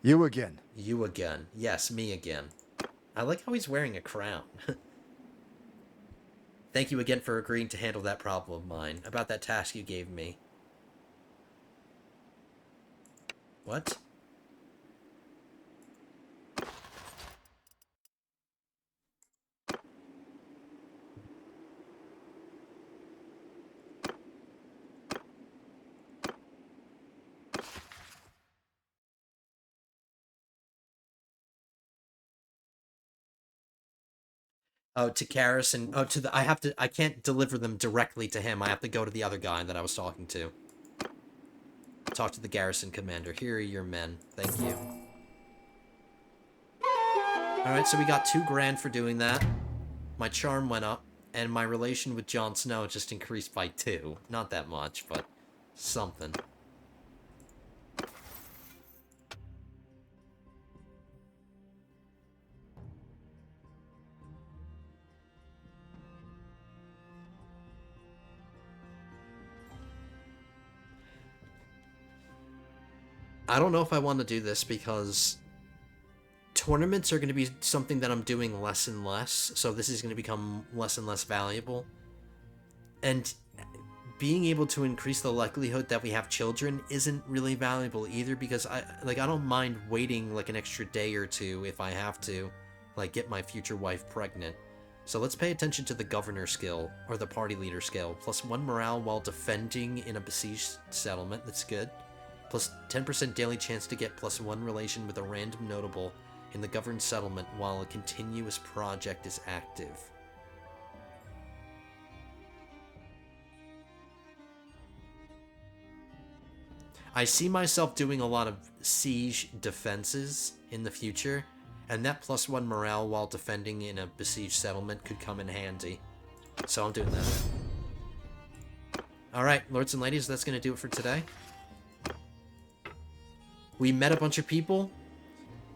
You again. You again. Yes, me again. I like how he's wearing a crown. Thank you again for agreeing to handle that problem of mine. About that task you gave me. What? Oh, to Karis and oh, to the I can't deliver them directly to him. I have to go to the other guy that I was talking to. Talk to the garrison commander. Here are your men. Thank you. Alright, so we got 2 grand for doing that. My charm went up, and my relation with Jon Snow just increased by 2. Not that much, but something. I don't know if I want to do this because tournaments are going to be something that I'm doing less and less, so this is going to become less and less valuable. And being able to increase the likelihood that we have children isn't really valuable either, because I don't mind waiting like an extra day or two if I have to, like, get my future wife pregnant. So let's pay attention to the governor skill, or the party leader skill. +1 morale while defending in a besieged settlement, that's good. Plus 10% daily chance to get +1 relation with a random notable in the governed settlement while a continuous project is active. I see myself doing a lot of siege defenses in the future, and that +1 morale while defending in a besieged settlement could come in handy. So I'm doing that. Alright, lords and ladies, that's going to do it for today. We met a bunch of people.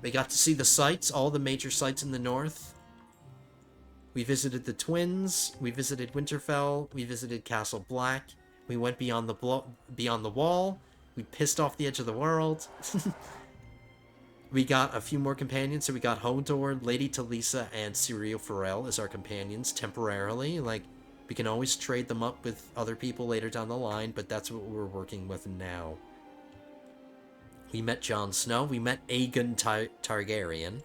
We got to see the sites, all the major sites in the north. We visited the Twins. We visited Winterfell. We visited Castle Black. We went beyond the wall. We pissed off the edge of the world. We got a few more companions. So we got Hodor, Lady Talisa, and Syrio Forel as our companions temporarily. Like, we can always trade them up with other people later down the line, but that's what we're working with now. We met Jon Snow. We met Aegon Targaryen.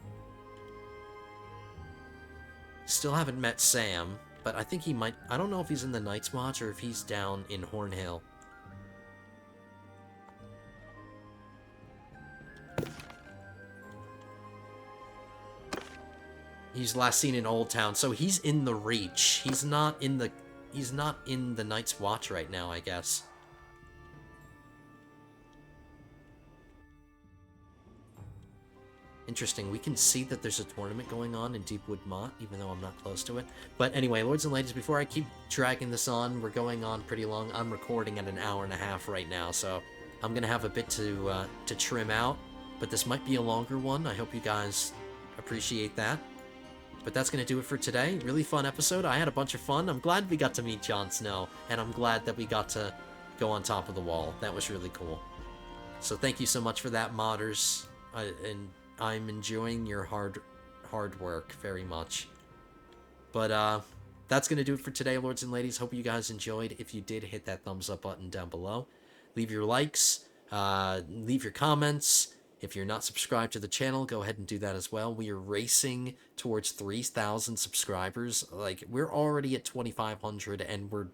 Still haven't met Sam, but I think he might... I don't know if he's in the Night's Watch or if he's down in Hornhill. He's last seen in Old Town, so he's in the Reach. He's not in the Night's Watch right now, I guess. Interesting, we can see that there's a tournament going on in Deepwood Mott, even though I'm not close to it. But anyway, lords and ladies, before I keep dragging this on, we're going on pretty long. I'm recording at an hour and a half right now, so I'm going to have a bit to trim out. But this might be a longer one. I hope you guys appreciate that. But that's going to do it for today. Really fun episode. I had a bunch of fun. I'm glad we got to meet Jon Snow, and I'm glad that we got to go on top of the wall. That was really cool. So thank you so much for that, modders. And I'm enjoying your hard work very much. But that's going to do it for today, lords and ladies. Hope you guys enjoyed. If you did, hit that thumbs up button down below. Leave your likes. Leave your comments. If you're not subscribed to the channel, go ahead and do that as well. We are racing towards 3,000 subscribers. Like, we're already at 2,500, and we're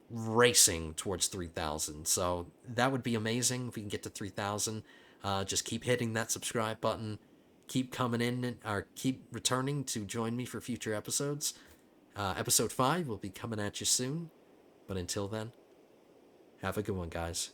racing towards 3,000. So that would be amazing if we can get to 3,000. Just keep hitting that subscribe button. Keep coming in, or keep returning to join me for future episodes. Episode 5 will be coming at you soon. But until then, have a good one, guys.